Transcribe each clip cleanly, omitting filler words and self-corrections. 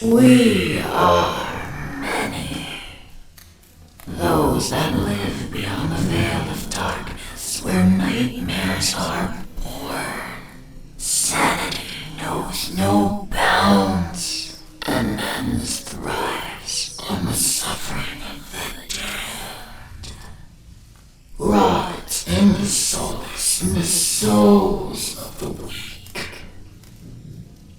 We are many. Those that live beyond the veil of darkness where nightmares are born. Sanity knows no bounds, and men's thrives on the suffering of the dead. Rot in the souls of the weak.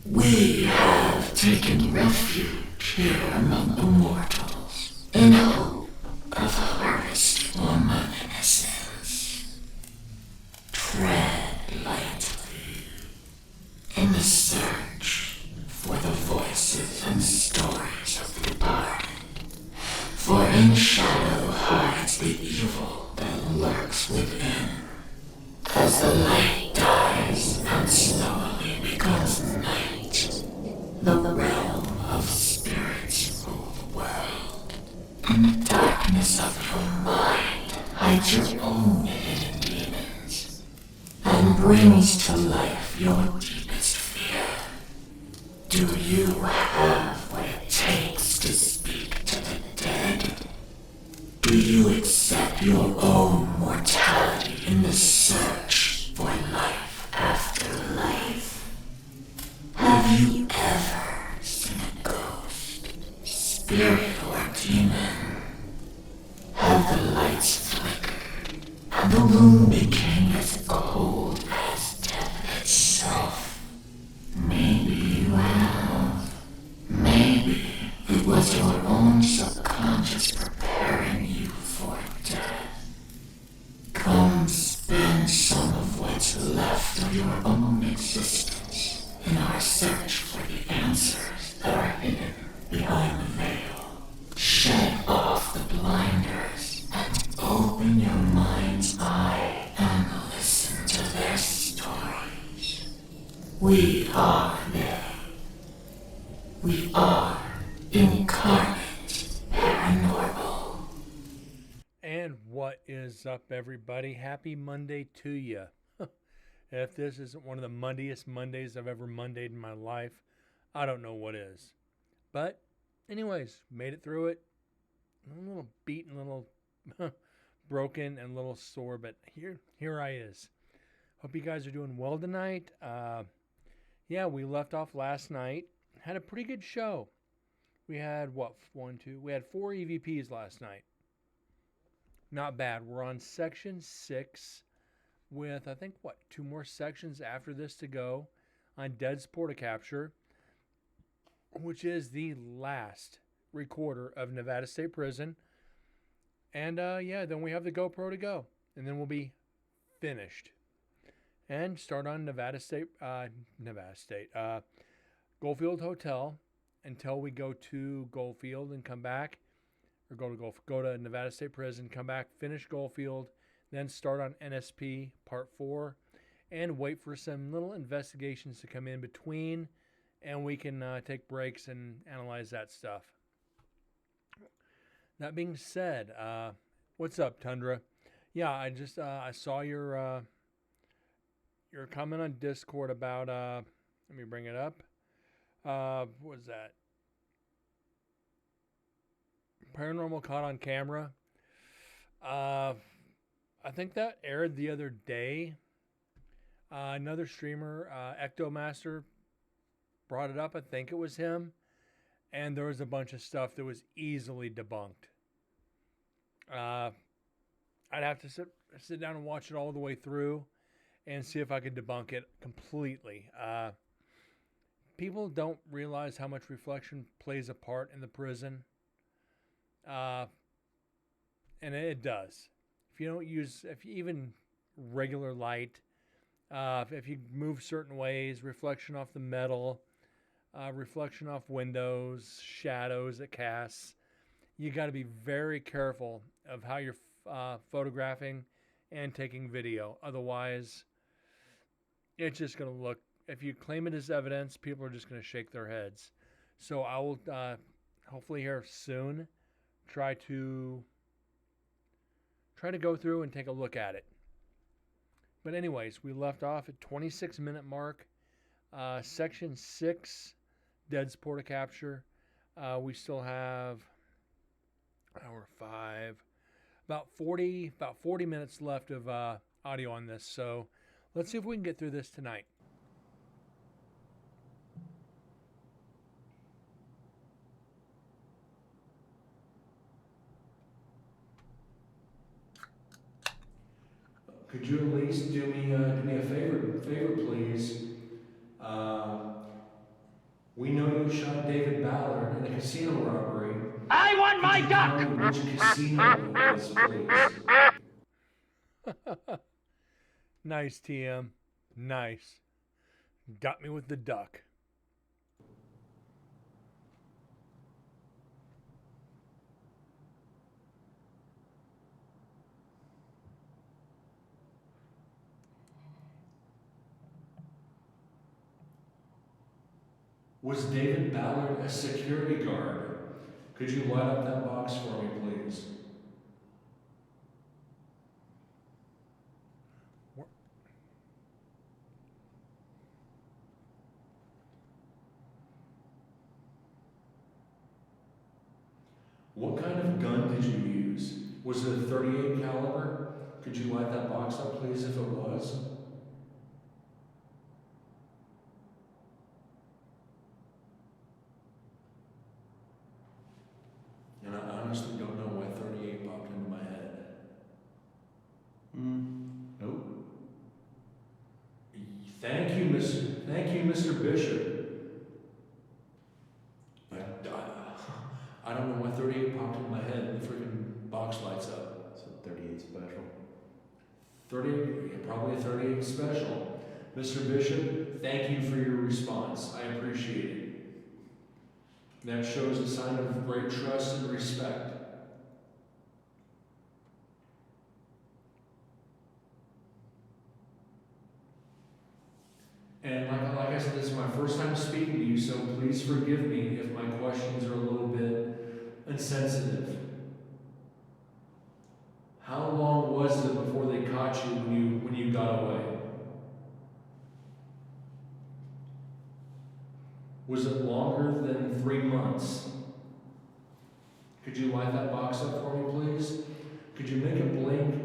We have taken refuge here among the mortals in hope of a harvest for innocence. Tread lightly in the search for the voices and stories of the departed. For in the shadow hides the evil that lurks within. As the light dies and slowly becomes night, the realm of spirits rule the world. In the darkness of your mind hides your own hidden demons, and brings to life your deepest fear. Do you have what it takes to speak to the dead? Do you accept your own mortality in the search for life after life? Have you ever seen a ghost, spirit, or demon? Have the lights flickered and the room became as cold as death itself? Maybe you have. Maybe it was your own subconscious preparing you for death. Come spend some of what's left of your own existence in our search for the answers that are hidden behind the veil. Shed off the blinders and open your mind's eye and listen to their stories. We are they. We are Incarnate Paranormal. And what is up, everybody? Happy Monday to you. If this isn't one of the mundiest Mondays I've ever Mondayed in my life, I don't know what is. But, anyways, made it through it. A little beaten, a little broken, and a little sore, but here I is. Hope you guys are doing well tonight. Yeah, we left off last night. Had a pretty good show. We had, we had 4 EVPs last night. Not bad. We're on section 6 with, I think, 2 more sections after this to go on Dead's Porta Capture, which is the last recorder of Nevada State Prison. And, then we have the GoPro to go. And then we'll be finished. And start on Goldfield Hotel until we go to Goldfield and come back, or go to Nevada State Prison, come back, finish Goldfield, then start on NSP Part 4, and wait for some little investigations to come in between, and we can take breaks and analyze that stuff. That being said, what's up, Tundra? Yeah, I saw your comment on Discord about, let me bring it up. What was that? Paranormal Caught on Camera. I think that aired the other day. Another streamer, Ectomaster, brought it up. I think it was him. And there was a bunch of stuff that was easily debunked. I'd have to sit down and watch it all the way through and see if I could debunk it completely. People don't realize how much reflection plays a part in the prison. And it does. If you even regular light, if you move certain ways, reflection off the metal, reflection off windows, shadows it casts, you got to be very careful of how you're photographing and taking video. Otherwise, it's just going to look, if you claim it as evidence, people are just going to shake their heads. So I will hopefully here soon try to go through and take a look at it. But anyways, we left off at 26-minute mark, section 6, Dead's Porta Capture. We still have hour 5, about 40 minutes left of audio on this. So let's see if we can get through this tonight. Could you at least do me a favor, please? We know you shot David Ballard in a casino robbery. I want my Could you duck! tell me which casino it was, please? Nice, TM. Nice. Got me with the duck. Was David Ballard a security guard? Could you light up that box for me, please? What kind of gun did you use? Was it a .38 caliber? Could you light that box up, please, if it was? And I honestly don't know why .38 popped into my head. Nope. Thank you, Mr. Bishop. I don't know why .38 popped into my head and the freaking box lights up. So 38 special. 38, yeah, probably a .38 special. Mr. Bishop, thank you for your response. I appreciate it. That shows a sign of great trust and respect. And like I said, this is my first time speaking to you, so please forgive me if my questions are a little bit insensitive. How long was it before they caught you when you got away? Was it longer than 3 months? Could you light that box up for me, please? Could you make it blink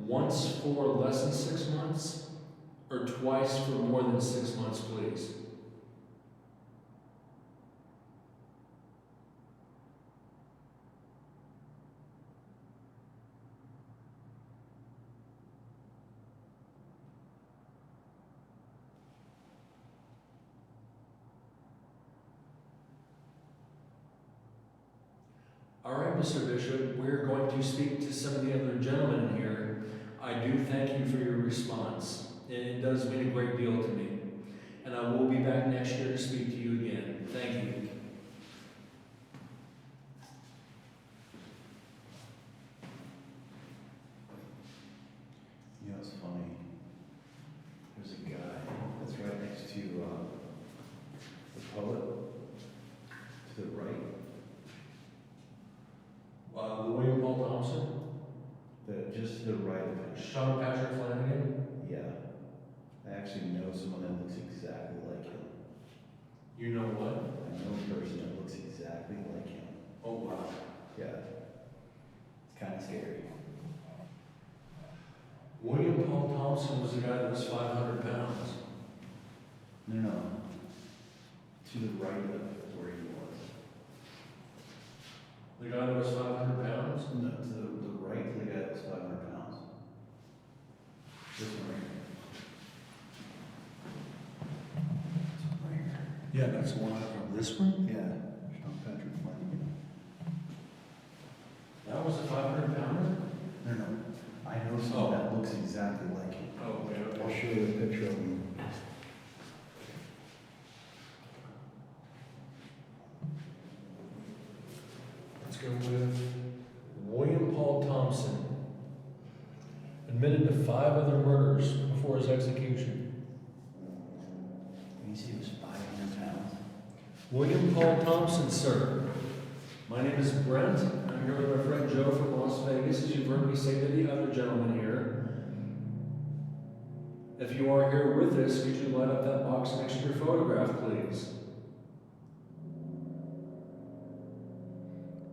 once for less than 6 months? Or twice for more than 6 months, please? All right, Mr. Bishop, we're going to speak to some of the other gentlemen here. I do thank you for your response. It does mean a great deal to me. And I will be back next year to speak to you again. Thank you. You know, it's funny. There's a guy that's right next to the poet, to the right. William Paul Thompson? Just to the right of him. Sean Patrick Flanagan? Yeah. I actually know someone that looks exactly like him. You know what? I know a person that looks exactly like him. Oh, wow. Yeah. It's kind of scary. William Paul Thompson was the guy that was 500 pounds. No. To the right of where he was. The guy that was 500 pounds? No, to the right of the guy that was 500 pounds. This one right here. This one right here. Yeah, that's the one from this one? Yeah. Sean Patrick Flanagan. That was a 500 pounder? No. I know someone that looks exactly like him. Oh, wait, I'll okay. show you a picture of him. Let's go with William Paul Thompson. Admitted to 5 other murders before his execution. You see he was 500 pounds. William Paul Thompson, sir. My name is Brent. I'm here with my friend Joe from Las Vegas, as you've heard me say to the other gentleman here. If you are here with us, could you light up that box next to your photograph, please?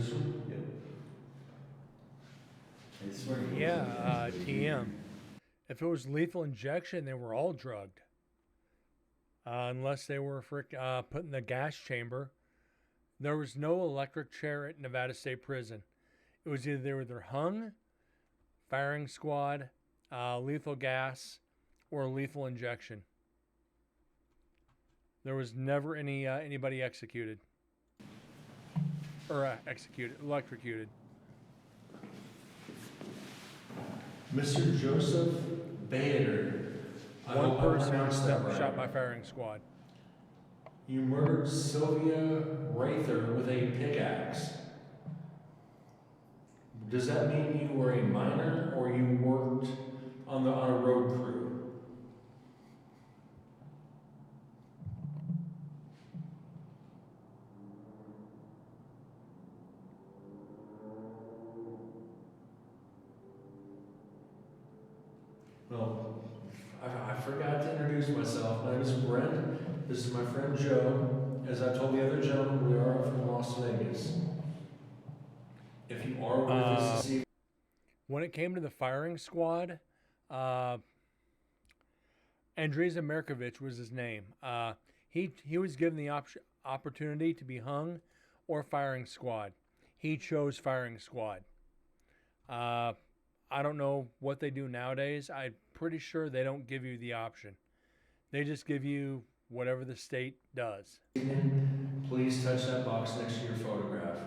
This one? Yep. I swear he was Yeah, in the TM. If it was lethal injection, they were all drugged. Unless they were put in the gas chamber. There was no electric chair at Nevada State Prison. It was either they were either hung, firing squad, lethal gas, or lethal injection. There was never anybody executed. Or electrocuted. Mr. Joseph Bader. I One hope I person pronounced that right. shot by firing squad. You murdered Sylvia Rather with a pickaxe. Does that mean you were a miner or you worked on a road crew? Well, I forgot to introduce myself. My name is Brent. This is my friend Joe. As I told the other gentleman, we are from Las Vegas. If you are with us this evening, When it came to the firing squad, Andrzej Markovich was his name. He was given the opportunity to be hung or firing squad. He chose firing squad. I don't know what they do nowadays. I'm pretty sure they don't give you the option. They just give you whatever the state does. please touch that box next to your photograph.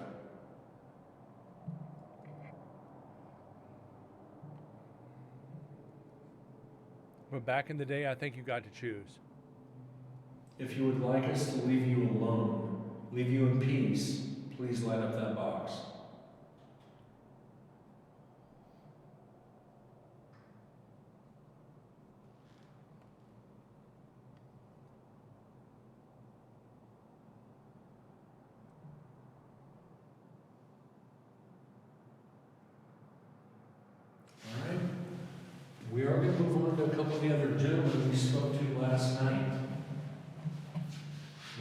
But back in the day, I think you got to choose. If you would like us to leave you alone, leave you in peace, please light up that box. All right. We are going to move on to a couple of the other gentlemen we spoke to last night.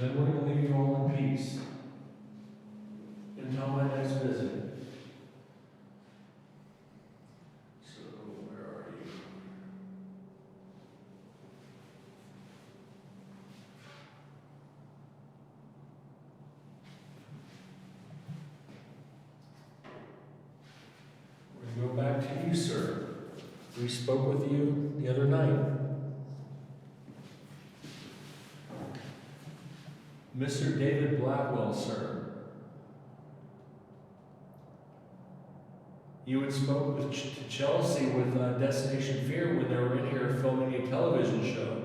Then we're going to leave you all in peace until my next visit. So, where are you? We're going to go back to you, sir. We spoke with you the other night. Mr. David Blackwell, sir. You had spoke with to Chelsea with Destination Fear when they were in here filming a television show.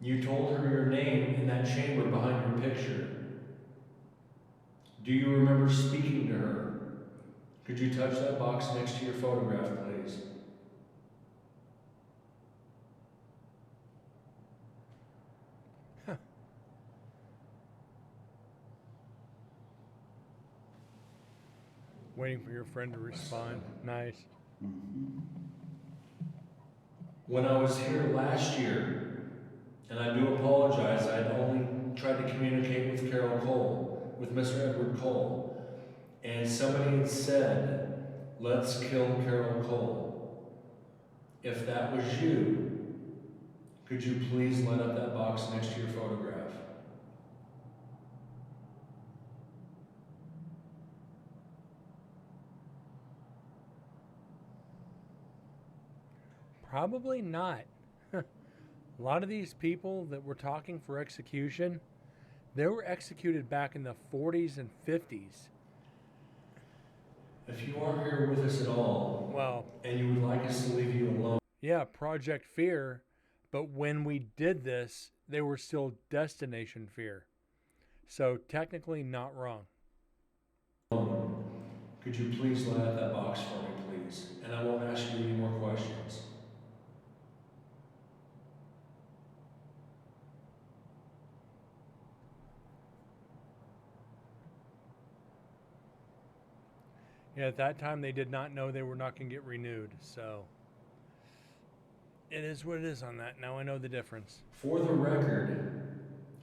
You told her your name in that chamber behind your picture. Do you remember speaking to her? Could you touch that box next to your photograph, please? Waiting for your friend to respond. Nice. When I was here last year, and I do apologize, I had only tried to communicate with Carol Cole, with Mr. Edward Cole, and somebody had said, let's kill Carol Cole. If that was you, could you please light up that box next to your photograph? Probably not. A lot of these people that were talking for execution, they were executed back in the 40s and 50s. If you are here with us at all, Well, and you would like us to leave you alone, yeah, Project Fear, but when we did this, they were still Destination Fear. So technically not wrong. could you please light up that box for me, please? And I won't ask you any more questions. Yeah, at that time they did not know they were not going to get renewed. So it is what it is on that. Now I know the difference. For the record,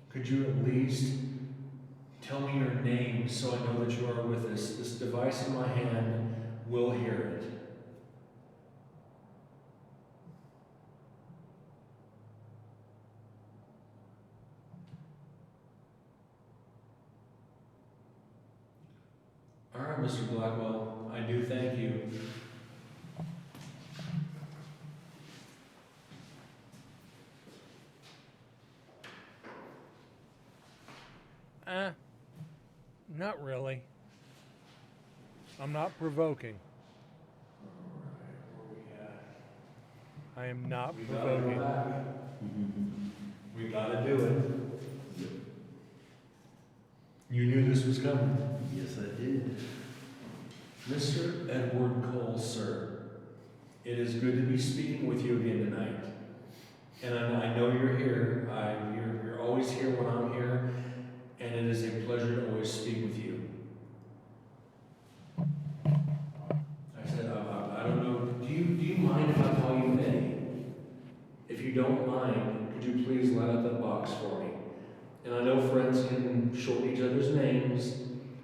could you at least tell me your name so I know that you are with us. This device in my hand will hear it. All right, Mr. Blackwell, I do thank you. Not really. I'm not provoking. I am not provoking. We gotta do it. You knew this was coming. Yes, I did. Mr. Edward Cole, sir, it is good to be speaking with you again tonight. And I know you're here. You're always here when I'm here, and it is a pleasure to always speak with you. I said, I don't know, do you mind if I call you Eddie? If you don't mind, could you please light up that box for me? And I know friends can shorten each other's names,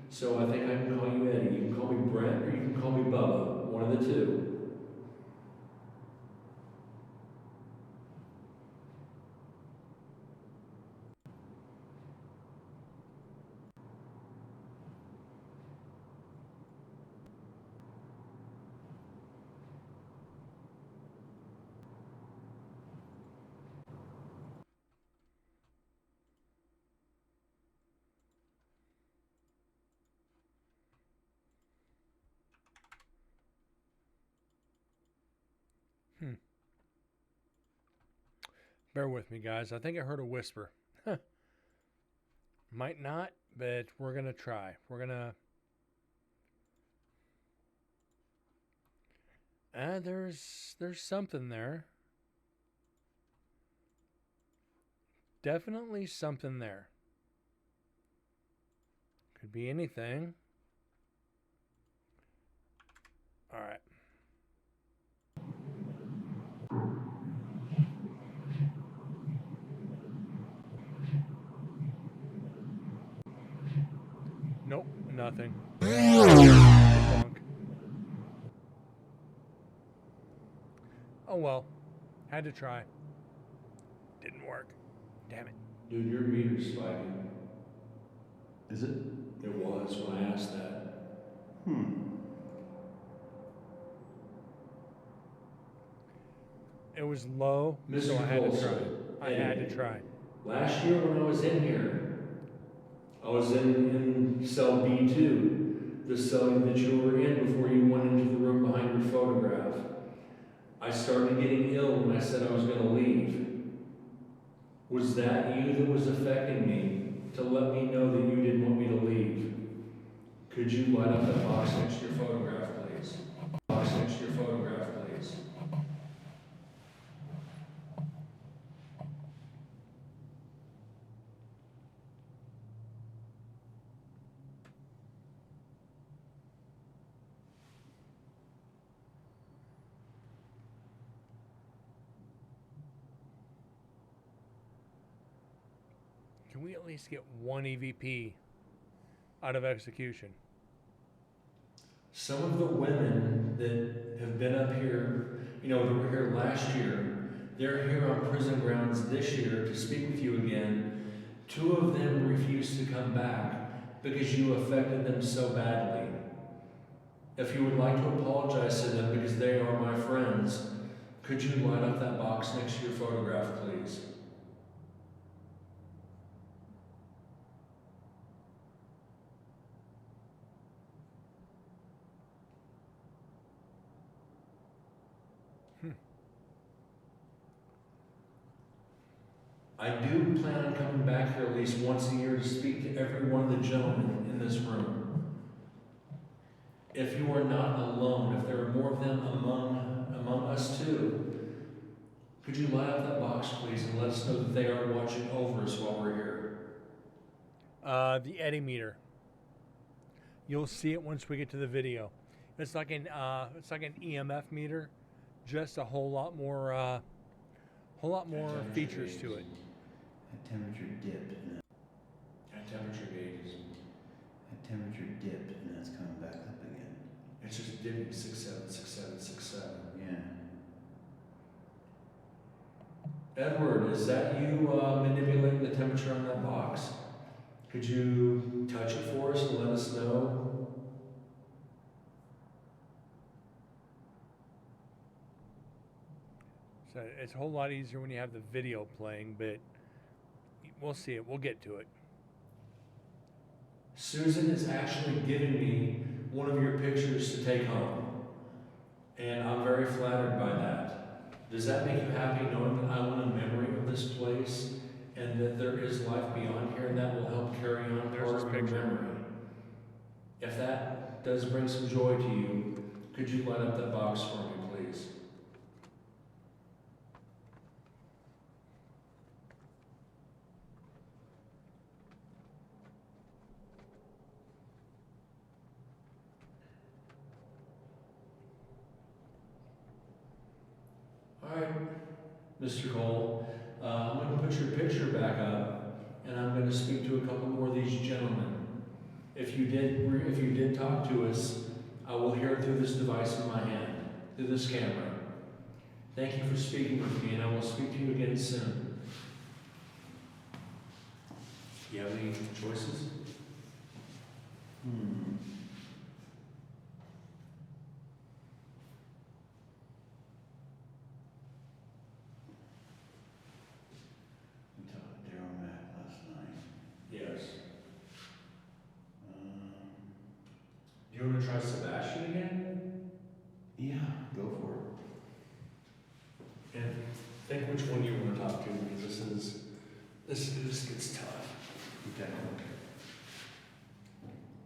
so I think I can call you Eddie. You can call me Brent, or you can call me Bubba, one of the two. Bear with me, guys. I think I heard a whisper. Might not, but we're going to try. We're going to... there's something there. Definitely something there. Could be anything. All right. Nope, nothing. Bonk. Oh well, had to try. Didn't work. Damn it. Dude, your meter's spiking. Is it? It was when I asked that. It was low, Mr. so I had to Colson, try. I had to try. Last year when I was in here, I was in cell B2, the cell that you were in before you went into the room behind your photograph. I started getting ill when I said I was going to leave. Was that you that was affecting me to let me know that you didn't want me to leave? Could you light up that box next to your photograph, please? Box next to your photograph, please. Can we at least get one EVP out of execution? Some of the women that have been up here, that were here last year, they're here on prison grounds this year to speak with you again. 2 of them refused to come back because you affected them so badly. If you would like to apologize to them because they are my friends, could you light up that box next to your photograph, please? I do plan on coming back here at least once a year to speak to every one of the gentlemen in this room. If you are not alone, if there are more of them among us too, could you light up that box, please, and let us know that they are watching over us while we're here? The Eddy meter. You'll see it once we get to the video. It's like an EMF meter, just a whole lot more features to it. A temperature dip. At temperature gauges. temperature dipped and it's coming back up again. It's just dipping 6-7, 6-7, 6-7. Yeah. Edward, is that you manipulating the temperature on that box? Could you touch it for us and let us know? So it's a whole lot easier when you have the video playing, but we'll see it. We'll get to it. Susan is actually giving me one of your pictures to take home. And I'm very flattered by that. Does that make you happy knowing that I want a memory of this place and that there is life beyond here and that will help carry on There's part this of your picture. memory? If that does bring some joy to you, could you light up that box for me, please? All right, Mr. Cole, I'm going to put your picture back up, and I'm going to speak to a couple more of these gentlemen. If you did talk to us, I will hear it through this device in my hand, through this camera. Thank you for speaking with me, and I will speak to you again soon. Do you have any choices? We talked to Daryl Mack last night. Yes. Do you want to try Sebastian again? Yeah, go for it. And think which one you want to talk to, because this gets tough. Okay.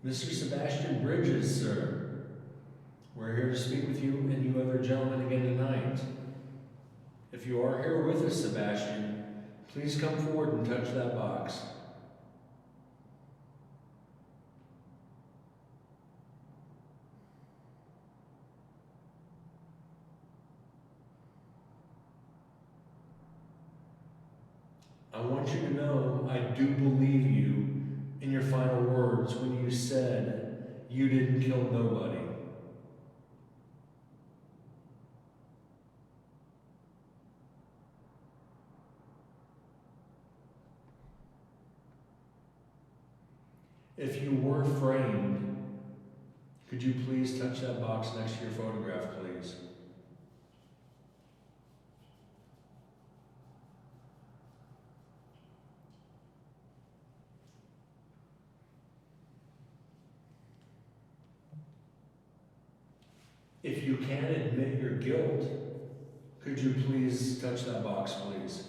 Mr. Sebastian Bridges, sir. We're here to speak with you and you other gentlemen again tonight. If you are here with us, Sebastian, please come forward and touch that box. I want you to know I do believe you in your final words when you said you didn't kill nobody. If you were framed, could you please touch that box next to your photograph, please? If you can admit your guilt, could you please touch that box, please?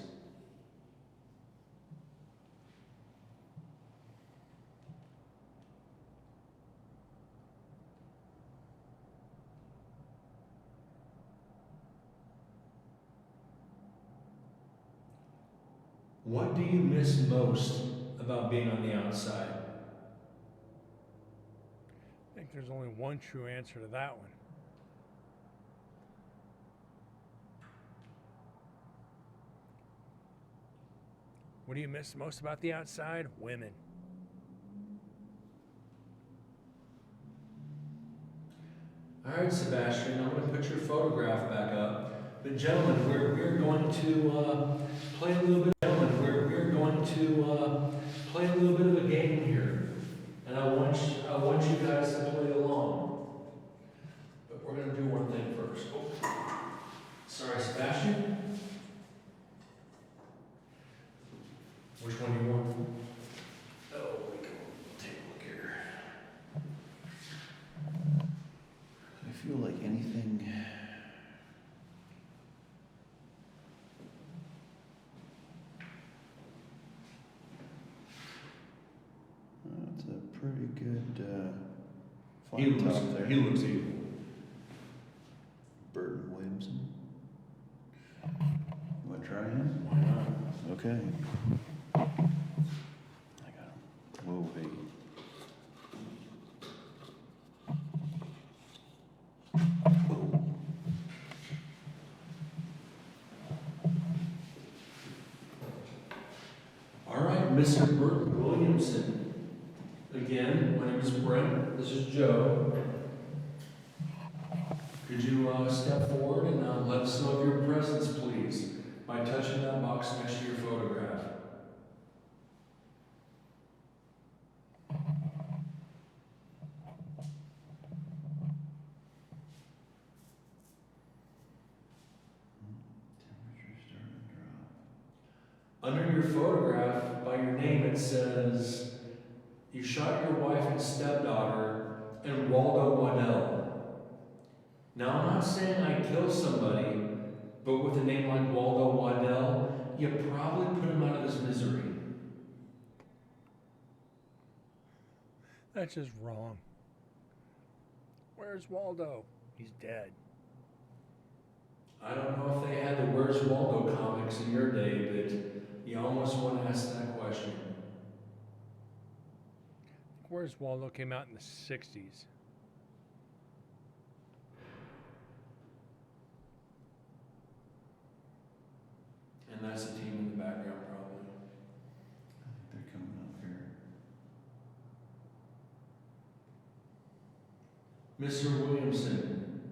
What do you miss most about being on the outside? I think there's only one true answer to that one. What do you miss most about the outside? Women. All right, Sebastian, I'm going to put your photograph back up. But gentlemen, we're going to play a little bit. Gentlemen, we're going to play a little bit of a game here, and I want you guys to play along. But we're going to do one thing first. Oh. Sorry, Sebastian. Which one do you want? Oh, we can take a look here. I feel like anything. That's a pretty good font top there. He looks evil. Burton Williamson. You want to try him? Why not? Okay. I got him. Whoa, hey. Whoa. All right, Mr. Burton Williamson. Again, my name is Brent. This is Joe. Could you step forward and let us know of your presence, please, by touching that box next to your photograph? Temperature starting to drop. Under your photograph, by your name, it says, you shot your wife and stepdaughter and Waldo Waddell. Now, I'm not saying I killed somebody, but with a name like Waldo Waddell, you probably put him out of his misery. That's just wrong. Where's Waldo? He's dead. I don't know if they had the Where's Waldo comics in your day, but you almost want to ask that question. Where's Waldo came out in the 60s. And that's the team in the background, probably. I think they're coming up here. Mr. Williamson,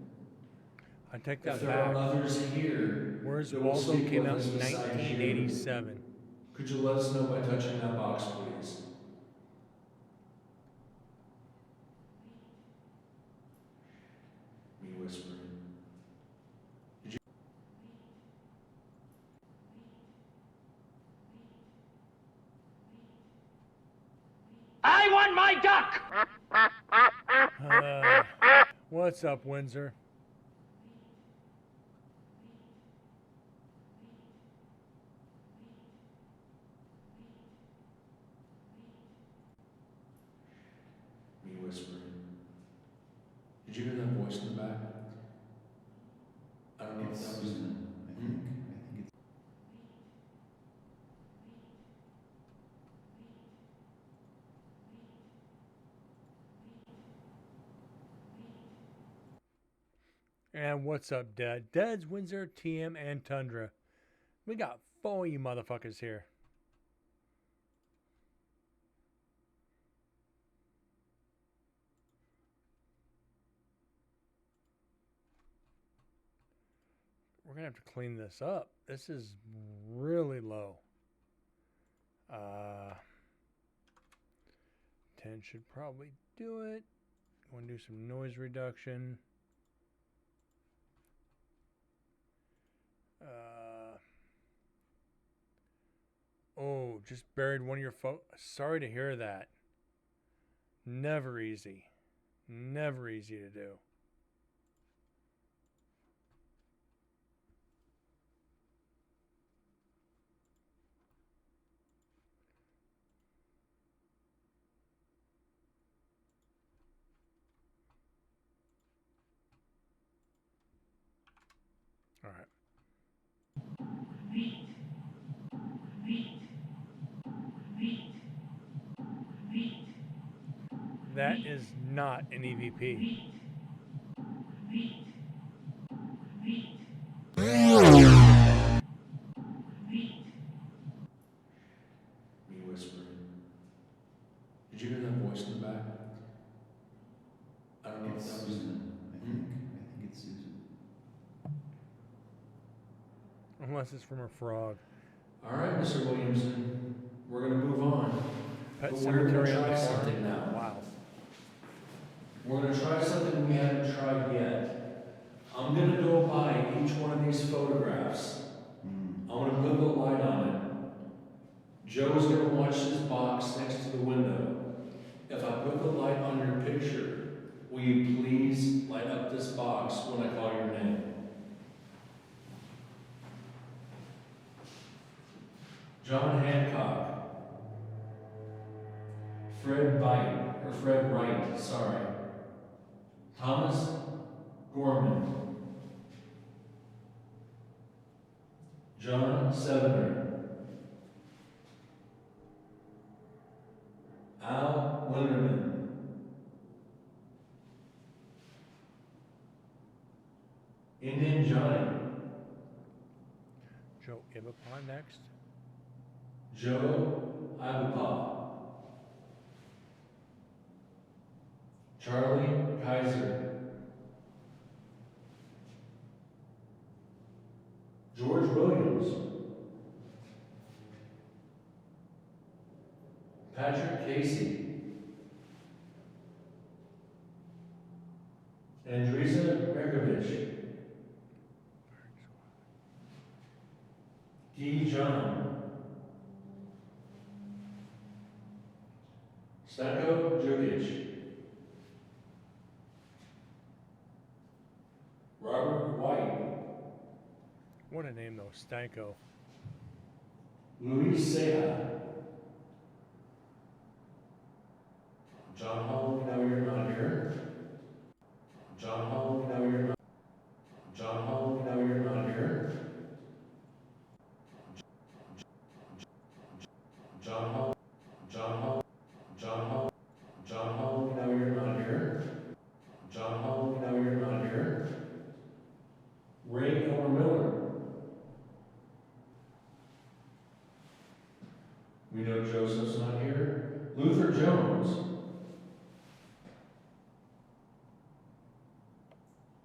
I take if that there are back. others here Where's that will Waldo speak came with out us in besides you, 1987. could you let us know by touching that box, please? Me whispering. I want my duck! What's up, Windsor? Me whispering. Did you hear that voice in the back? I don't know if It's that was Susan, I think. I think it's. And what's up, Dad? Dad's Windsor, TM, and Tundra. We got 4 of you motherfuckers here. We're gonna have to clean this up. This is really low. 10 should probably do it. Want to do some noise reduction. Oh, just buried one of your Sorry to hear that. Never easy. Never easy to do. All right. That is not an EVP. me whispering. Did you hear that voice in the back? I don't know if It's that was Susan, I think. I think it's Susan. Unless it's from a frog. All right, Mr. Williamson, we're going to move on. Pet But we're gonna cemetery on the try farm. something now. Wow. We're going to try something we haven't tried yet. I'm going to go by each one of these photographs. I'm going to put the light on it. Joe's going to watch this box next to the window. If I put the light on your picture, will you please light up this box when I call your name? John Hancock. Fred Wright, sorry. Thomas Gorman. John Sevener. Al Linderman. Indian Johnny. Joe Ibapon next. Joe Abupa. Charlie Kaiser. George Williams. Patrick Casey. Andresa Berkovich. Guy John. Stanko Djukic. Robert White. What a name, though. Stanko. Luis Ceja. John Hall, we know you're not here. John Hall, we know you're not. John Hall, we know you're not here. John Hall, John Hall, John Hall, John Hall, we know you're not here. John Hall, we know you're not here. Ray Elmer Miller. We know Joseph's not here. Luther Jones.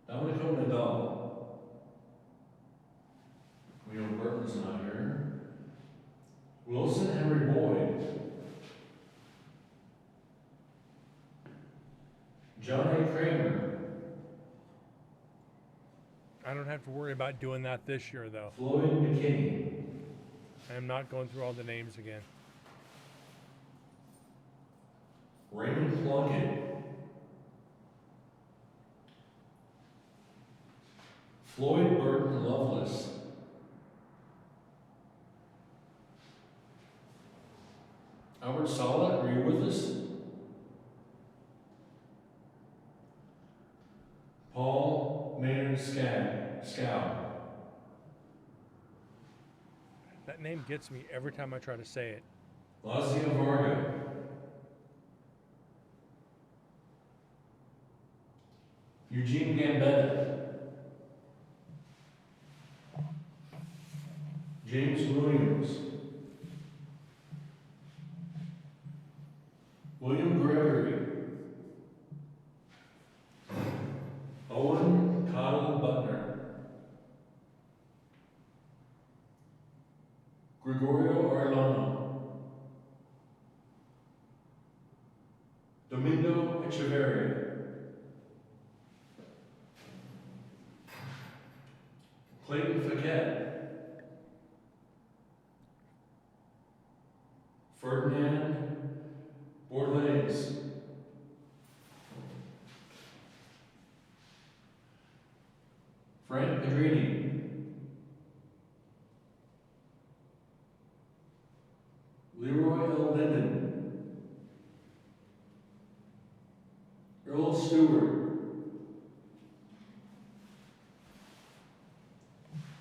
Domenico Nadal. We know Burton's not here. Wilson Henry Boyd. John A. Kramer. I don't have to worry about doing that this year, though. Floyd McKinney. I am not going through all the names again. Raymond Plunkett. Floyd Burton Lovelace. Albert Sala, are you with us? Paul Maynard Scow. That name gets me every time I try to say it. Lazio Varga. Eugene Gambetta. James Williams. William Gregory. Owen Cottle Butner. Gregorio Arellano. Domingo Echeverria. Clayton Fiquet. Ferdinand Bordelais. Frank Pedrini. Leroy L. Linden. Earl Stewart.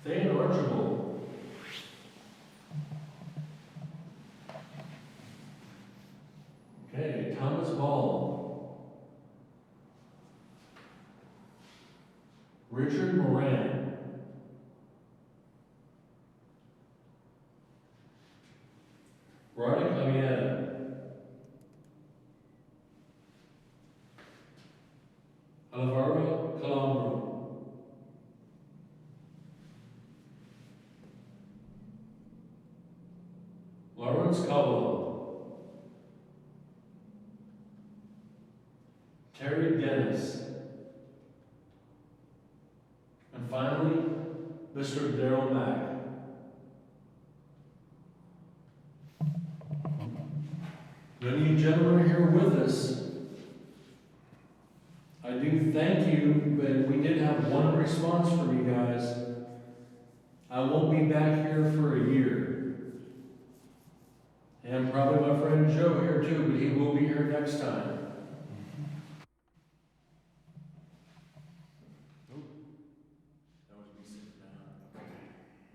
Thane Archibald. Okay, Thomas Ball. Richard Moran. Ronnie Camietta. Alvaro Calambro. Lawrence Caldwell. Terry Dennis. And finally, Mr. Daryl Mack. None of you gentlemen are here with us. I do thank you, but we did have one response from you guys. I won't be back here for a year. And probably my friend Joe here too, but he will be here next time. That was me sitting down.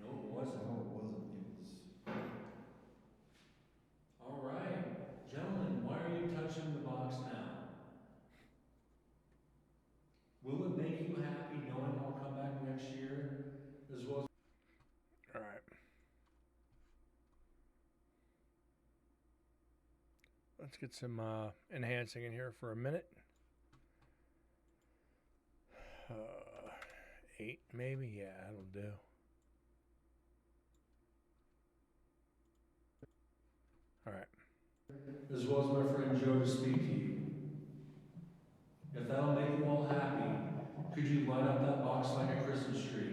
No, it wasn't. No, it wasn't. It was. All right, gentlemen, why are you touching the box now? Will it make you happy knowing I'll come back next year as well as All right. Let's get some enhancing in here for a minute. 8 maybe? Yeah, that'll do. All right. As well as my friend Joe to speak to you. If that'll make you all happy, could you light up that box like a Christmas tree?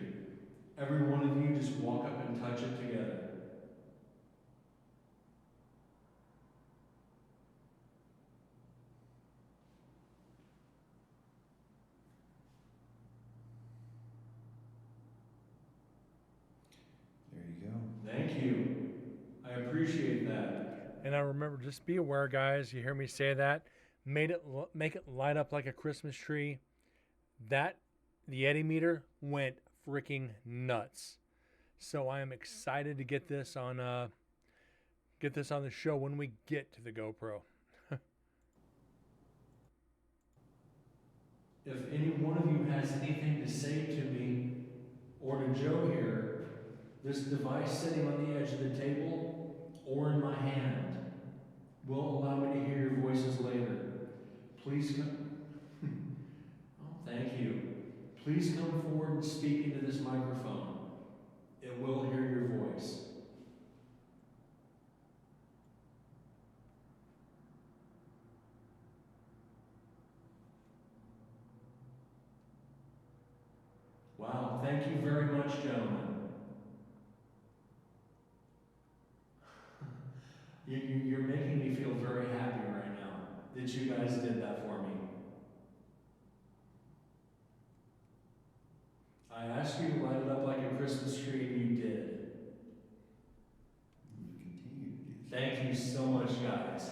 Every one of you just walk up and touch it together. There you go. Thank you. I appreciate that. And I remember, just be aware, guys. You hear me say that? Make it light up like a Christmas tree. The Yeti meter went freaking nuts. So I am excited to get this on the show when we get to the GoPro. If any one of you has anything to say to me or to Joe here, this device sitting on the edge of the table or in my hand will allow me to hear your voices later. Please come. Oh, thank you. Please come forward and speak into this microphone. It will hear your voice. Wow, thank you very much, gentlemen. You're making me feel very happy right now that you guys did that for me. I asked you to light it up like a Christmas tree, and you did. You continue to do so. Thank you so much, guys.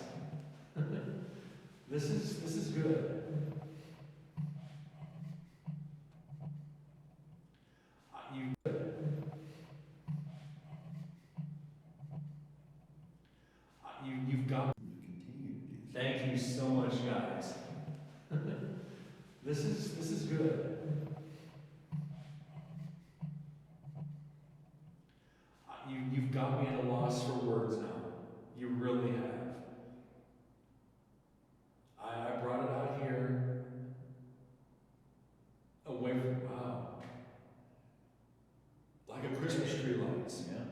This is good. You've got. You continue to do so. Thank you so much, guys. This is good. You've got me at a loss for words now. You really have. I brought it out here away from, wow, like a Christmas tree lights. Yeah.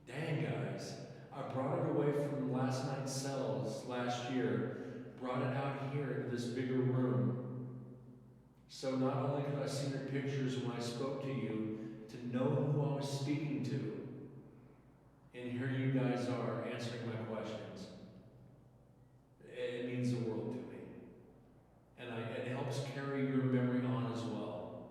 Dang, guys. I brought it away from last night's cells last year, brought it out here into this bigger room. So not only could I see your pictures when I spoke to you, to know who I was speaking to, and here you guys are answering my questions. It means the world to me. And it helps carry your memory on as well.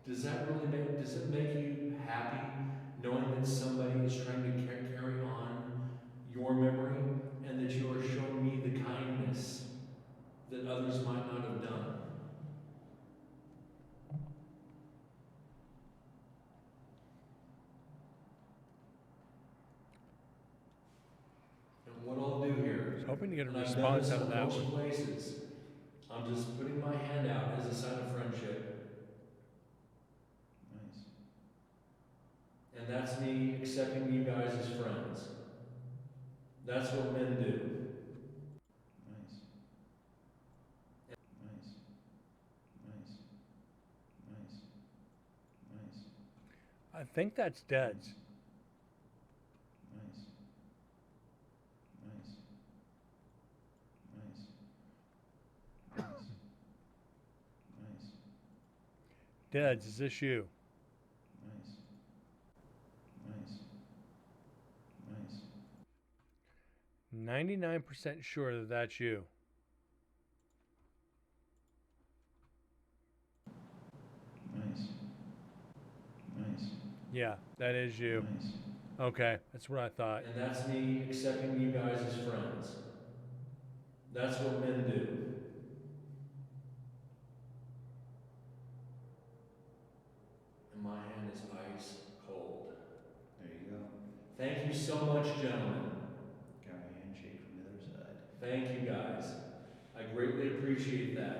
Does it make you happy knowing that somebody is trying to carry on your memory and that you are showing me the kindness that others might not have done? And what I'll do here, I was hoping to get a and I've done response this out of in a that bunch of one. places, I'm just putting my hand out as a sign of friendship. Nice. And that's me accepting you guys as friends. That's what men do. Nice. Nice. Nice. Nice. Nice. I think that's Dead's. Nice. Nice. Nice. Nice. Nice. Dead's, is this you? Nice. Nice. Nice. 99% sure that that's you. Nice. Nice. Yeah, that is you. Nice. Okay, that's what I thought. And that's me accepting you guys as friends. That's what men do. And my hand is ice cold. There you go. Thank you so much, gentlemen. Got a handshake from the other side. Thank you, guys. I greatly appreciate that.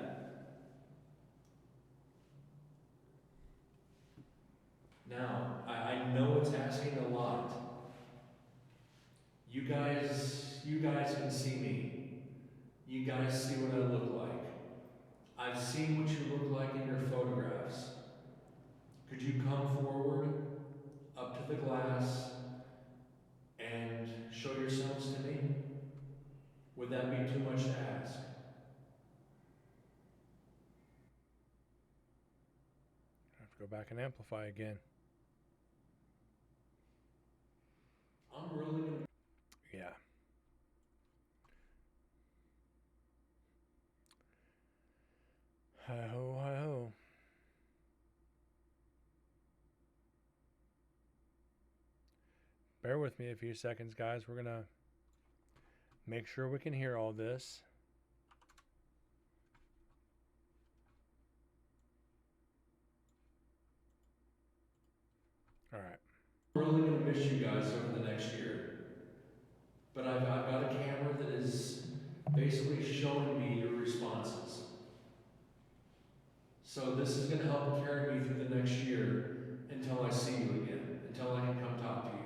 Now, I know it's asking a lot. You you guys can see me. You guys see what I look like. I've seen what you look like in your photographs. Could you come forward up to the glass and show yourselves to me? Would that be too much to ask? I have to go back and amplify again. I'm really gonna. Yeah. Hi ho, hi ho. Bear with me a few seconds, guys. We're going to make sure we can hear all this. All right. I'm really gonna miss you guys over the next year. But I've got a camera that is basically showing me your responses. So this is gonna help carry me through the next year until I see you again, until I can come talk to you.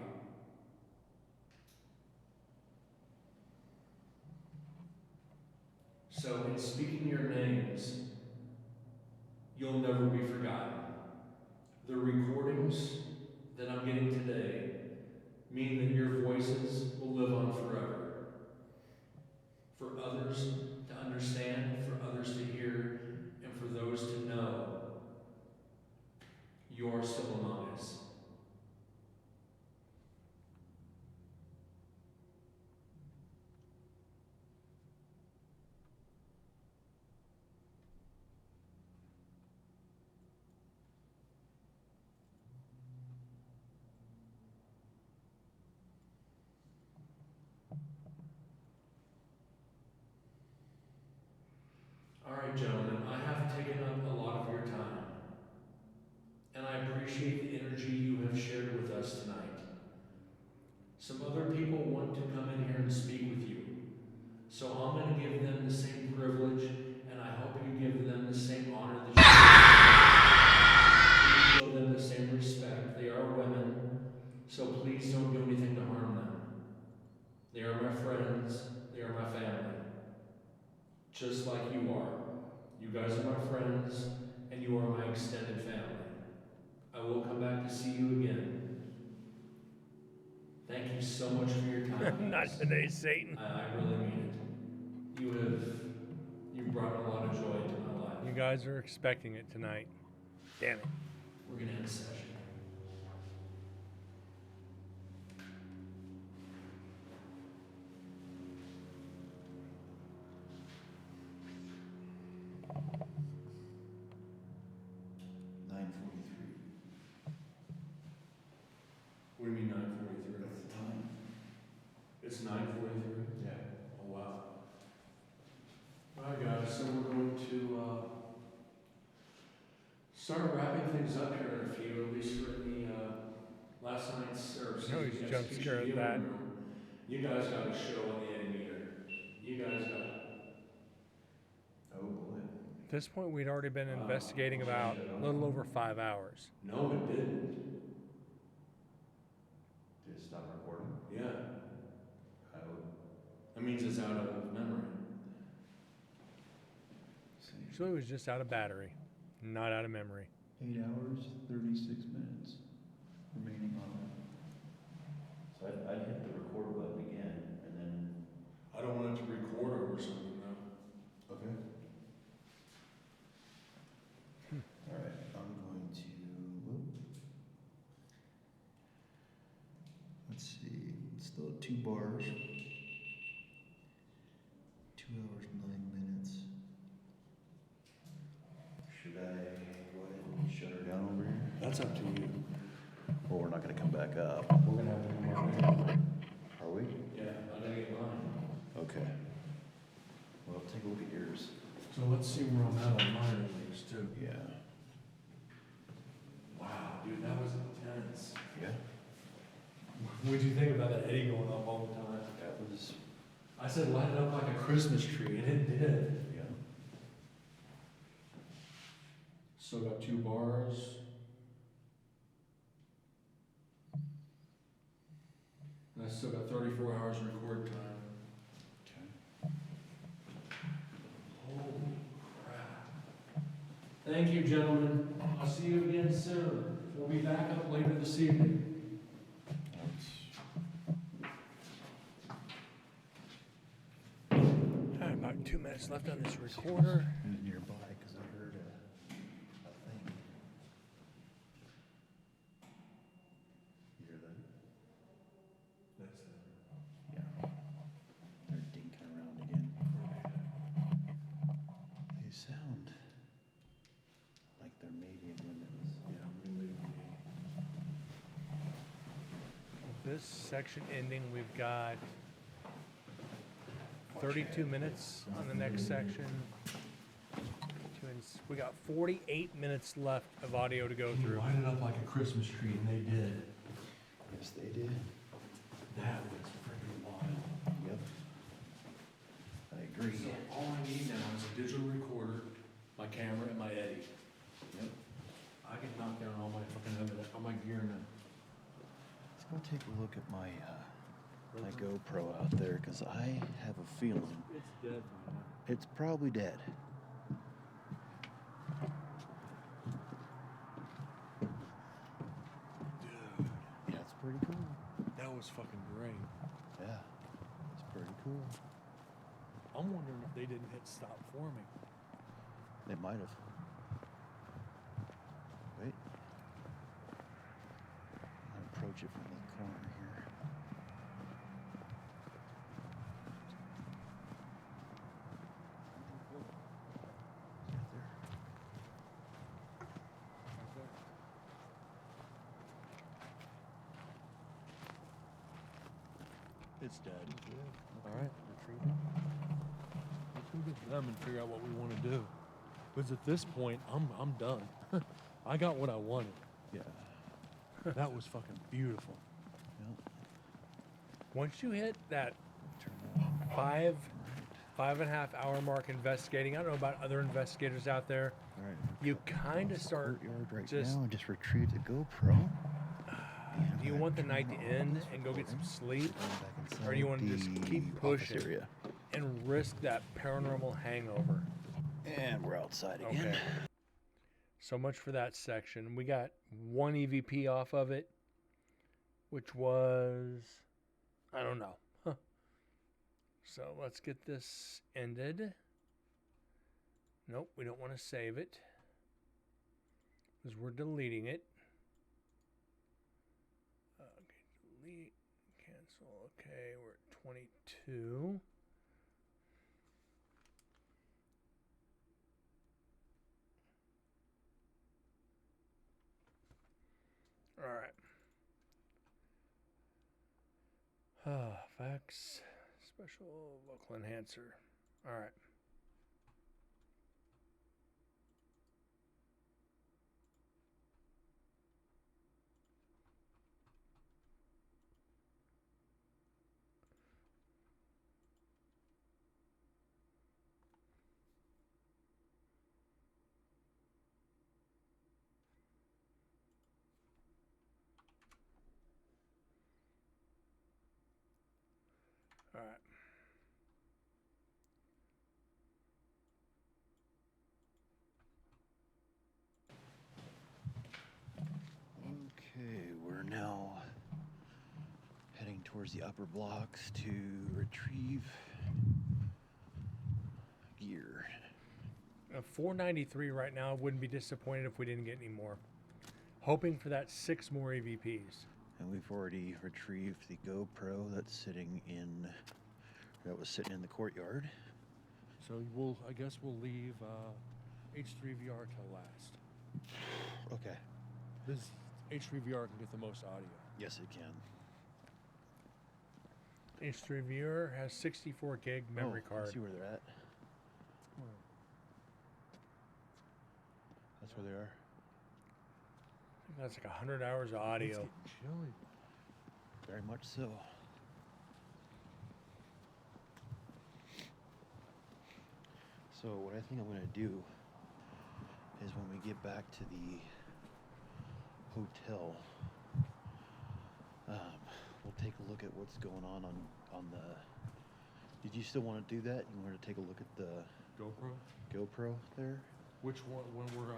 So in speaking your names, you'll never be forgotten. The recordings that I'm getting today mean that your voices will live on forever. For others to understand, for others to hear, and for those to know you are still among us. All right, gentlemen, I have taken up a lot of your time, and I appreciate the energy you have shared with us tonight. Some other people want to come in here and speak with you, so I'm going to give them the same privilege, and I hope you give them the same honor that you show them the same respect. They are women, so please don't do anything to harm them. They are my friends, they are my family, just like you are. You guys are my friends, and you are my extended family. I will come back to see you again. Thank you so much for your time. Not today, Satan. I really mean it. You've brought a lot of joy into my life. You guys are expecting it tonight. Damn it. We're gonna end the session. What do you mean 9:43? That's the time. It's 9:43? Yeah. Oh, wow. All right, guys, so we're going to start wrapping things up here in a few, at least for the last night's, or No, he's the jump execution scared viewing that. room. You guys got a show on the Eddie meter. You guys got it. Oh, boy. At this point, we'd already been investigating about a little over 5 hours. No, it didn't. Did it stop recording? Yeah. Oh. That means it's out of memory. So it was just out of battery, not out of memory. 8 hours, 36 minutes remaining on So I'd hit the record button again, and then. I don't want it to record over something, though. Okay. All right, I'm going to, let's see, it's still at 2 bars. 2 hours, 9 minutes. should I go ahead and shut her down over here? That's up to you. Well, we're not gonna come back up. We're gonna have to come on in. Are we? Yeah, I gotta get mine. Okay. Well, take a look at yours. So let's see where I'm at on mine at least, too. Yeah. Wow, dude, that was intense. Yeah? What'd you think about that Eddie going up all the time? That was, I said light it up like a Christmas tree, and it did. yeah. Still got 2 bars. And I still got 34 hours record time. Okay. Holy crap. Thank you, gentlemen. I'll see you again soon. We'll be back up later this evening. All right, about 2 minutes left on this recorder. Nearby, because I heard a thing. You hear that? That's Yeah. They're dinking around again. They sound like they're maybe in limits. This section ending, we've got 32 minutes on the next section. We got 48 minutes left of audio to go You through. light it up like a Christmas tree, and they did. Yes, they did. That was freaking wild. Yep. I agree. So all I need now is a digital recorder, my camera, and my Eddie. Yep. I can knock down all my fucking all my gear now. Let's go take a look at my GoPro out there, because I have a feeling It's dead right now. it's probably dead. Dude, Yeah, it's pretty cool. that was fucking great. Yeah, it's pretty cool. I'm wondering if they didn't hit stop for me. They might have. Wait. I'm gonna approach it from the corner here. Right there. It's dead. All right, retrieve it. Let's go get them and figure out what we want to do. Because at this point, I'm done. I got what I wanted. Yeah. That was fucking beautiful. Yep. Once you hit that Turn that on. 5.5 hour mark investigating, I don't know about other investigators out there, All right. you kind of start Courtyard right just- now and just retrieve the GoPro. do you want the night to end and go get some sleep, or do you want to just keep pushing Area. and risk that paranormal hangover? And we're outside again. Okay. So much for that section. We got one EVP off of it, which was, I don't know. Huh. So let's get this ended. Nope, we don't want to save it because we're deleting it. Okay, delete, cancel. Okay, we're at 22. All right. Facts, special vocal enhancer. All right. All right. Okay, we're now heading towards the upper blocks to retrieve gear. 493 right now. Wouldn't be disappointed if we didn't get any more. Hoping for that 6 more EVPs. And we've already retrieved the GoPro that was sitting in the courtyard. So I guess we'll leave H3VR till last. Okay. This H3VR can get the most audio. Yes, it can. H3 Viewer has 64 gig memory I card. see where they're at. That's where they are. That's like 100 hours of It's audio. getting chilly. Very much so. So what I think I'm going to do is when we get back to the hotel, we'll take a look at what's going on the. Did you still want to do that? You wanted to take a look at the GoPro? GoPro there? Which one? When we're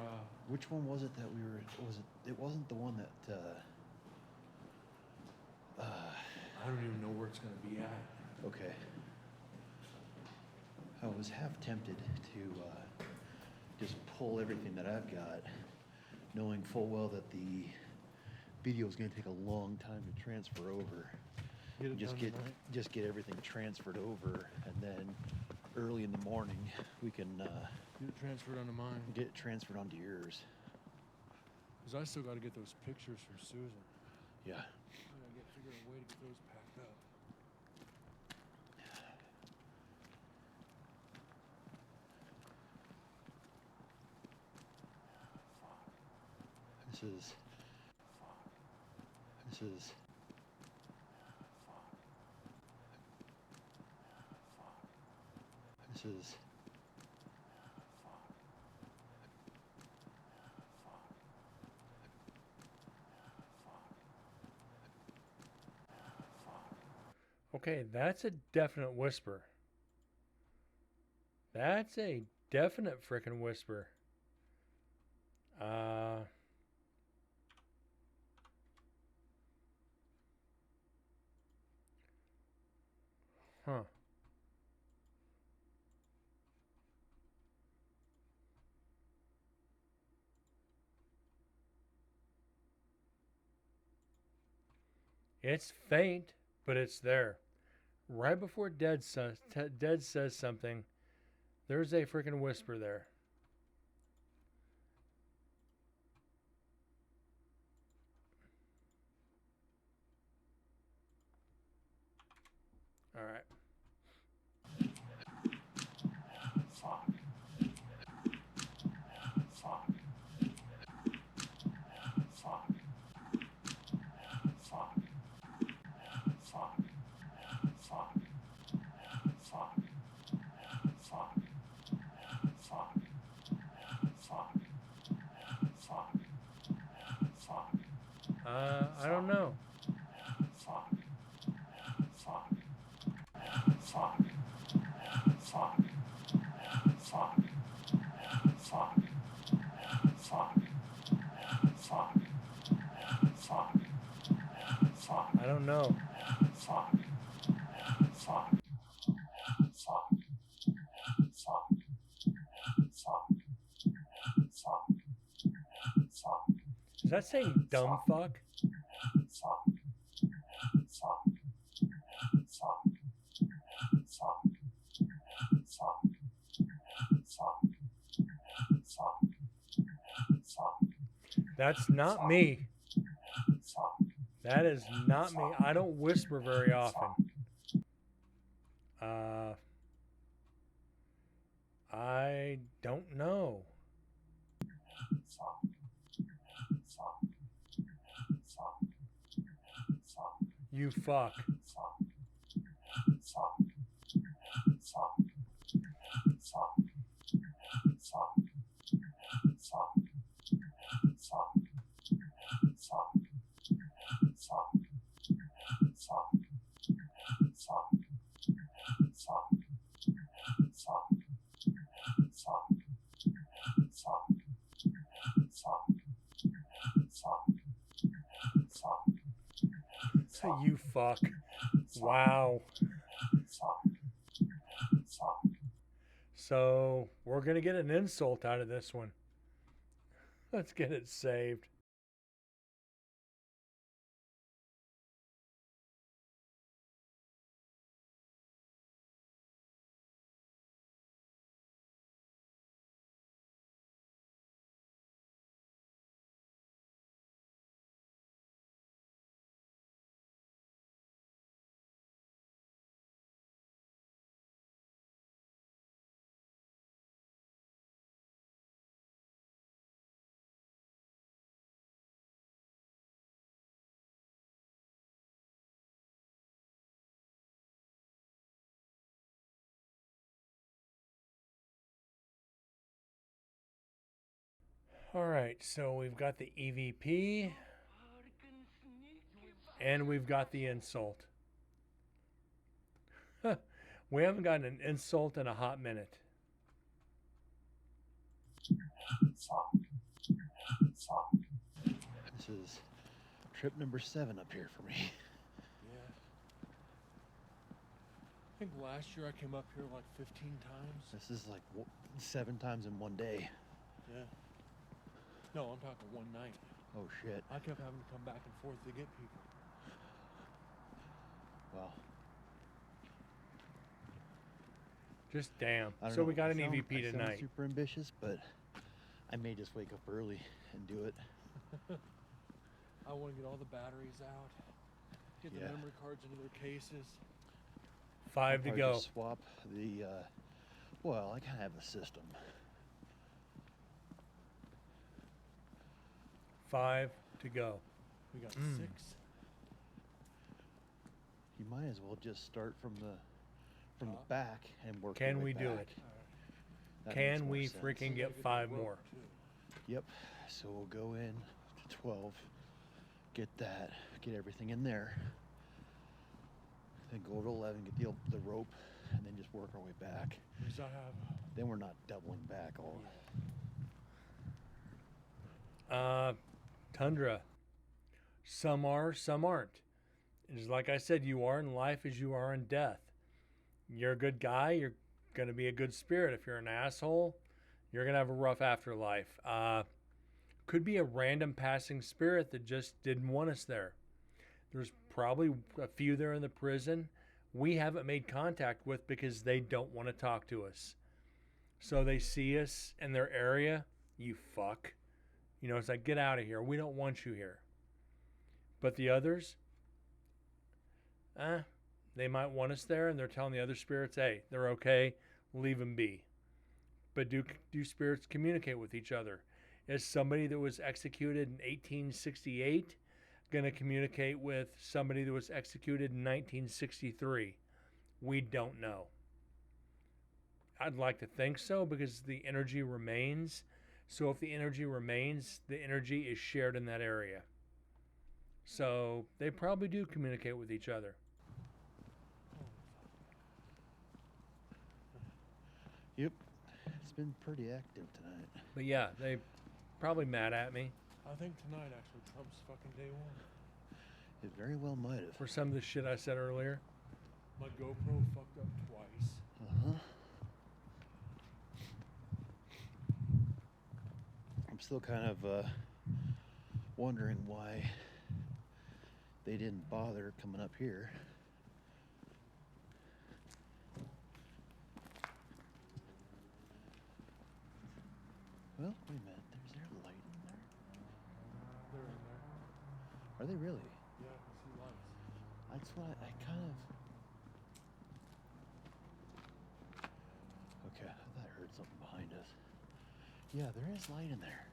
Which one was it that we were? Was it? It wasn't the one that. I don't even know where it's gonna be at. Okay. I was half tempted to just pull everything that I've got, knowing full well that the video is going to take a long time to transfer over. Just get everything transferred over, and then early in the morning we can Get it transferred onto mine. get it transferred onto yours. Because I still got to get those pictures for Susan. Yeah. I gotta figure out a way to get those packed up. This is. Okay, that's a definite whisper. That's a definite frickin' whisper. Huh. It's faint, but it's there. Right before Dead says something, there's a freaking whisper there. All right. I don't know. I don't know. Is that saying dumb fuck? That's not me. That is not me. I don't whisper very often. I don't know. You fuck. You fuck. Wow. So, we're going to get an insult out of this one. Let's get it saved. All right, so we've got the EVP, And we've got the insult. We haven't gotten an insult in a hot minute. This is trip number 7 up here for me. Yeah. I think last year I came up here like 15 times. This is like 7 times in one day. Yeah. No, I'm talking one night. Oh shit. I kept having to come back and forth to get people. Wow. Just damn. I don't So know. we got an I EVP sound tonight. super ambitious, but I may just wake up early and do it. I want to get all the batteries out, get the Yeah. memory cards into their cases. 5 to Or go. just swap the. Well, I kind of have a system. 5 to go. We got 6. You might as well just start from the Top. back and work. Can your way we do back. it? That makes Can more we sense. freaking You get gotta the 5 rope, more? too. Yep. So we'll go in to 12, get that, get everything in there, then go to 11, get the rope, and then just work our way back. Because I have. Then we're not doubling back all. Tundra. Some are, some aren't. It's like I said, you are in life as you are in death. You're a good guy, you're going to be a good spirit. If you're an asshole, you're going to have a rough afterlife. Could be a random passing spirit that just didn't want us there. There's probably a few there in the prison we haven't made contact with because they don't want to talk to us. So they see us in their area, you fuck. You know, it's like, get out of here. We don't want you here. But the others, they might want us there, and they're telling the other spirits, hey, they're okay, leave them be. But do spirits communicate with each other? Is somebody that was executed in 1868 going to communicate with somebody that was executed in 1963? We don't know. I'd like to think so because the energy remains. So if the energy remains, the energy is shared in that area. So they probably do communicate with each other. Yep. It's been pretty active tonight. But yeah, they probably mad at me I think tonight actually trumps fucking day 1. It very well might have. for some of the shit I said earlier. My GoPro fucked up twice. Uh-huh. I'm still kind of wondering why they didn't bother coming up here. Well, wait a minute. Is there light in there? They're in there. Are they really? Yeah, I can see lights. That's what I kind of... Okay, I thought I heard something behind us. Yeah, there is light in there.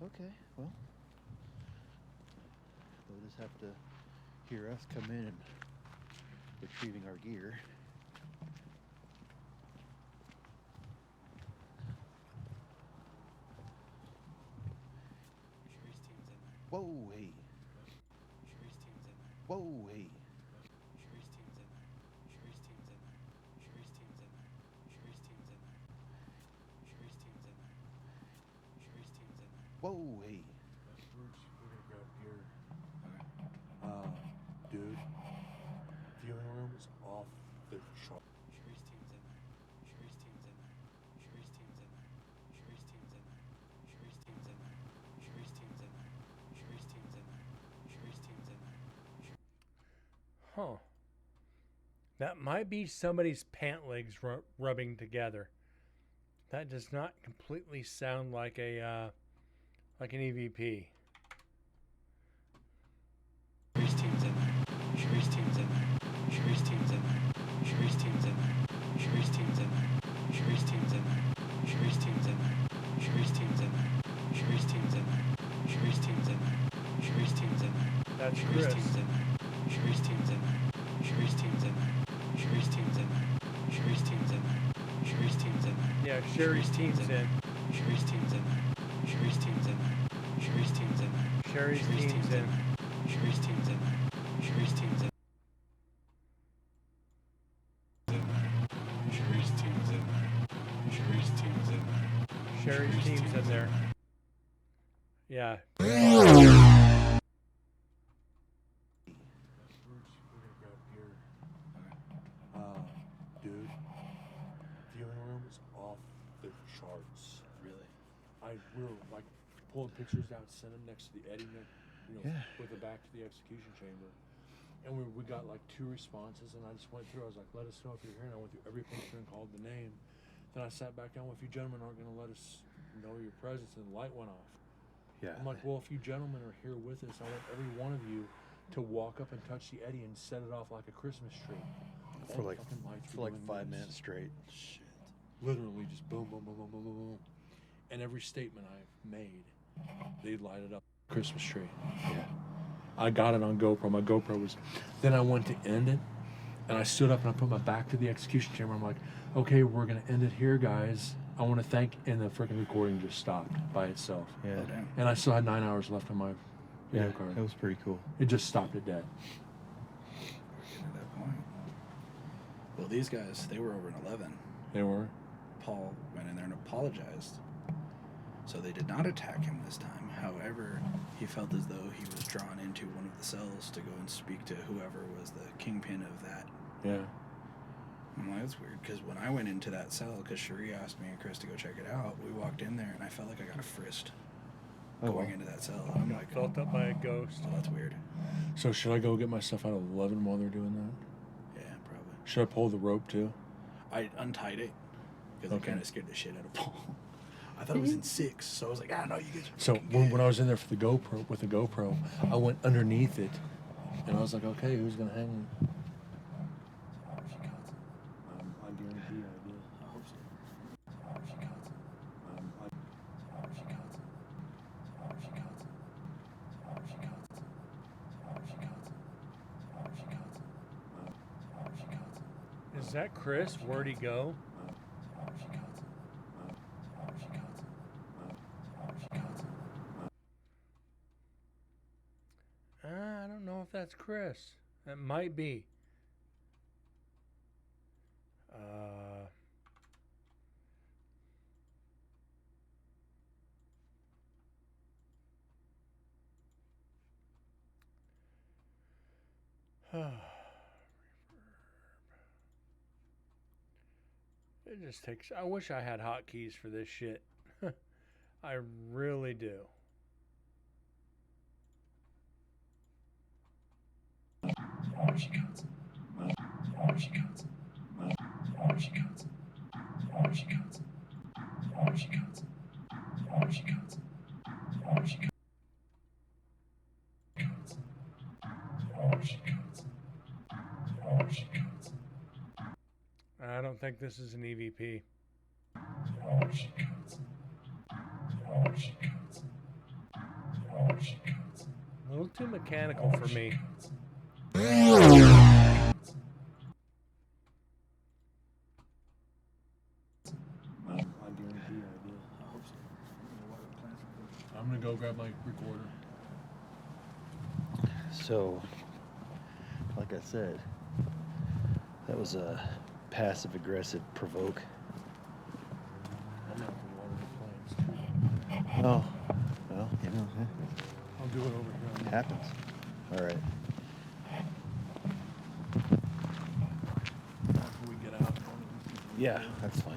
Okay, well. They'll just have to hear us come in and retrieving our gear. Sherry's team's in there. Whoa, hey. Sherry's team's in there. Whoa, hey. Sherry's team's in there. Sherry's team's in there. Sherry's team's in there. Sherry's team's in there. Sherry's team's in there. Sherry's team's in there. Whoa, hey. We're gonna grab gear. Dude, viewing room's off the chart. Sherry's team's in there. Sherry's team's in there. Sherry's team's in there. Sherry's team's in there. Sherry's team's in there. Sherry's team's in there. Sherry's team's in there. Sherry's team's in there. Huh. That might be somebody's pant legs rubbing together. That does not completely sound like a like an EVP. Sherry's team's in there. Sherry's team's in there. Sherry's team's in there. Sherry's team's in there. Sherry's team's in there. Sherry's team's in there. Sherry's team's in there. Sherry's team's in there. Sherry's team's in there. Sherry's team's in there. Sherry's team's in there. That's Sherry's Chris. team's in there. Sherry's team's in there. Sherry's team's in there. Sherry's team's in there. Sherry's team's in there. Sherry's team's in there. Yeah, Sherry's team's in. Sherry's team's in there. Sherry's team's in there. Sherry's team's in there. Sherry's team's in. Sherry's team's in there. Sherry's team's in there. Sherry's team's in there. Sherry's team's in there. Sherry's team's in there. Yeah. Dude, viewing room is off the charts. Really? We were like pulling pictures out, sending them next to the Eddie, Yeah. with the back to the execution chamber. And we got like 2 responses, and I just went through. I was like, "Let us know if you're here." And I went through every picture and called the name. Then I sat back down. Well, if you gentlemen aren't going to let us know your presence, and the light went off. Yeah. I'm like, well, if you gentlemen are here with us, I want every one of you to walk up and touch the Eddie and set it off like a Christmas tree. For All the like fucking lights for were like doing 5 this. minutes straight. Shit. Literally just boom, boom, boom, boom, boom, boom, boom. And every statement I made, they lighted up Christmas tree. Yeah. I got it on GoPro. My GoPro was. Then I went to end it, and I stood up and I put my back to the execution chamber. I'm like, okay, we're gonna end it here, guys. I want to thank. And the freaking recording just stopped by itself. Yeah. Oh, damn. And I still had 9 hours left on my video Yeah. card. That was pretty cool. It just stopped it dead. We're getting to that point. Well, these guys, they were over in 11. They were. Paul went in there and apologized. So they did not attack him this time. However, he felt as though he was drawn into one of the cells to go and speak to whoever was the kingpin of that. Yeah. I'm like, that's weird, because when I went into that cell, because Cherie asked me and Chris to go check it out, we walked in there and I felt like I got frisked going into that cell. And I'm like, Felt up by a ghost. oh, that's weird. So should I go get my stuff out of 11 while they're doing that? Yeah, probably. Should I pull the rope too? I untied it because Okay. it kind of scared the shit out of Paul. I thought it was in 6, so I was like, no, you guys are So fucking when I was in there for the GoPro with the GoPro, I went underneath it, and I was like, okay, who's gonna hang me? I guarantee you I did. I hope so. Is that Chris? Where'd he go? I don't know if that's Chris. That might be. It just takes. I wish I had hotkeys for this shit. I really do. I don't think this is an EVP. A little too mechanical for me. I guarantee you I did. I hope so. I'm gonna go grab my recorder. So, like I said, that was a passive aggressive provoke. I'm out to water the plants too. Oh, well, you know, I'll do it over here. it happens. All right. After we get out. Yeah, that's fine.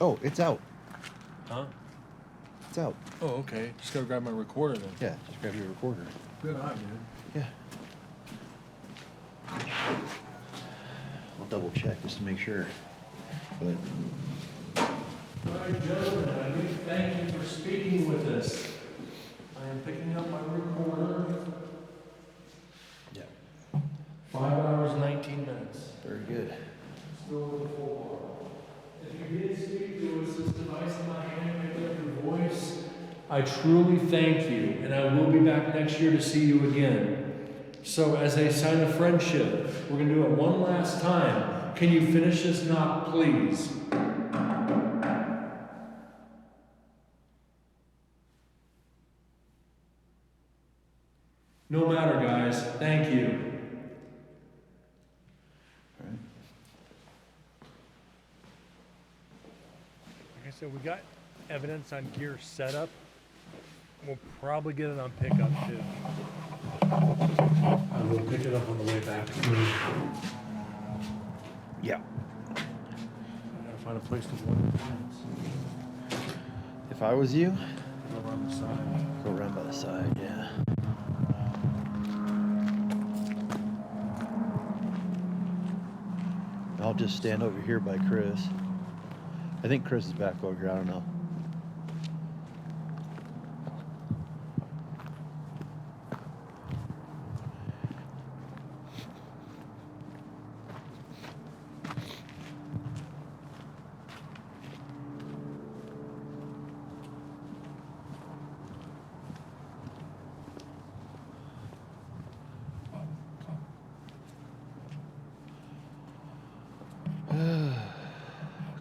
Oh, it's out. Huh? It's out. Oh, okay. Just gotta grab my recorder then. Yeah, just grab your recorder. Good eye, dude. Yeah. I'll double check just to make sure. But All right, gentlemen, I do thank you for speaking with us. I am picking up my recorder. yeah, 5 hours, 19 minutes. very good. Still with the full bar. If you did speak to us, this device in my hand picked up your voice. I truly thank you, and I will be back next year to see you again. So, as a sign of friendship, we're going to do it one last time. Can you finish this knock, please? No matter, guys. Thank you. All right. Like I said, we got evidence on gear setup. We'll probably get it on pickup too. I will pick it up on the way back. Yeah. I gotta find a place to put it. If I was you, Over on the side. go around by the side, yeah. I'll just stand over here by Chris. I think Chris is back over here, I don't know.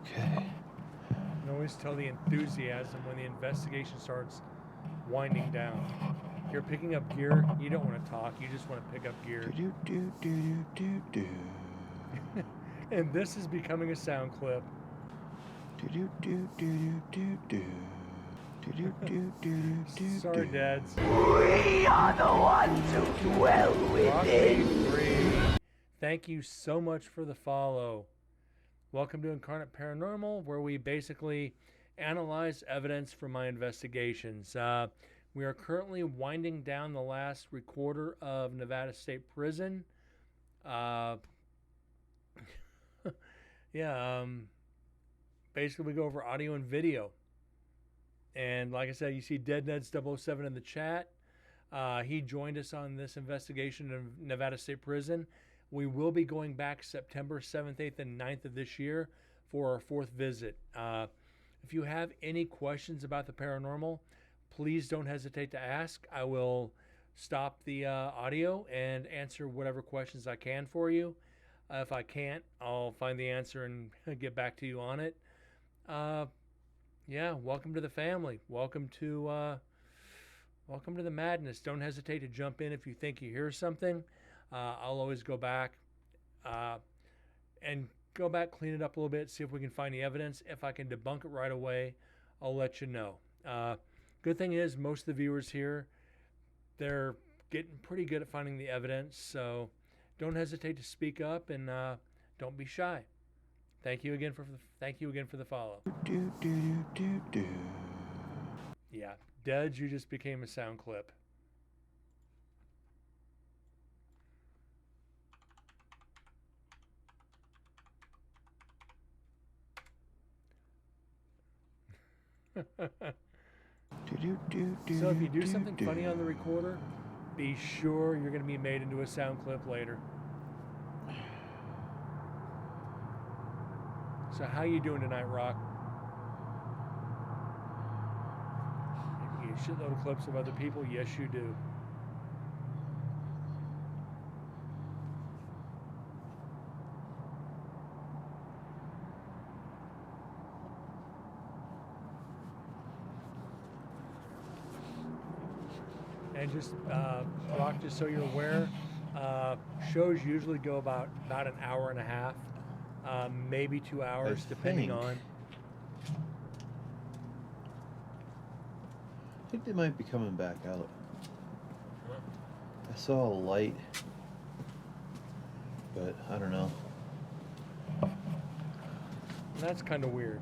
Okay. You can always tell the enthusiasm when the investigation starts winding down. You're picking up gear, you don't want to talk, you just want to pick up gear. Do do do do do do. And this is becoming a sound clip. Do do do do do do. Do do do do do. Sorry, dads. We are the ones who dwell within. Rocky3, thank you so much for the follow. Welcome to Incarnate Paranormal, where we basically analyze evidence from my investigations. We are currently winding down the last recorder of Nevada State Prison. Basically we go over audio and video. And like I said, you see Dead Ned's 007 in the chat. He joined us on this investigation of Nevada State Prison. We will be going back September 7th, 8th, and 9th of this year for our 4th visit. If you have any questions about the paranormal, please don't hesitate to ask. I will stop the audio and answer whatever questions I can for you. If I can't, I'll find the answer and get back to you on it. Yeah, welcome to the family. Welcome to the madness. Don't hesitate to jump in if you think you hear something. I'll always go back and clean it up a little bit, see if we can find the evidence. If I can debunk it right away, I'll let you know. Good thing is most of the viewers here, they're getting pretty good at finding the evidence, so don't hesitate to speak up and don't be shy. Thank you again for the follow. Do do do do. Yeah, Dead, you just became a sound clip. So if you do something funny on the recorder, be sure you're going to be made into a sound clip later. So how you doing tonight, Rock? You get a shitload of clips of other people? Yes, you do. And just, Rock, just so you're aware, shows usually go about an hour and a half, maybe 2 hours, depending on. I think they might be coming back out. I saw a light, but I don't know. That's kind of weird.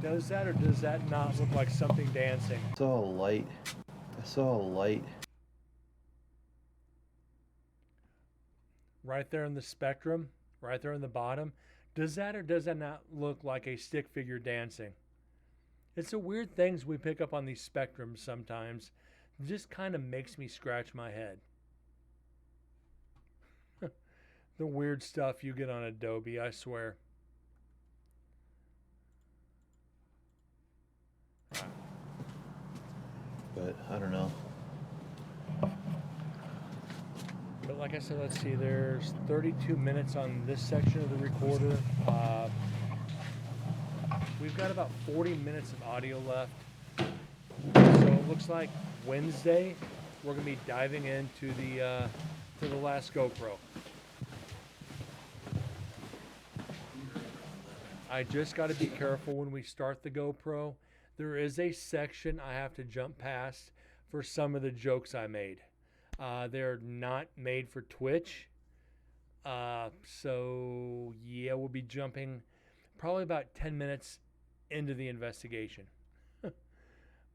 Does that or does that not look like something dancing? I saw a light. Right there in the spectrum, right there in the bottom. Does that or does that not look like a stick figure dancing? It's the weird things we pick up on these spectrums sometimes. It just kind of makes me scratch my head. The weird stuff you get on Adobe, I swear. But I don't know. But like I said, let's see, there's 32 minutes on this section of the recorder. We've got about 40 minutes of audio left. So it looks like Wednesday we're gonna be diving into the last GoPro. I just got to be careful when we start the GoPro. There is a section I have to jump past for some of the jokes I made. They're not made for Twitch. So yeah, we'll be jumping probably about 10 minutes into the investigation.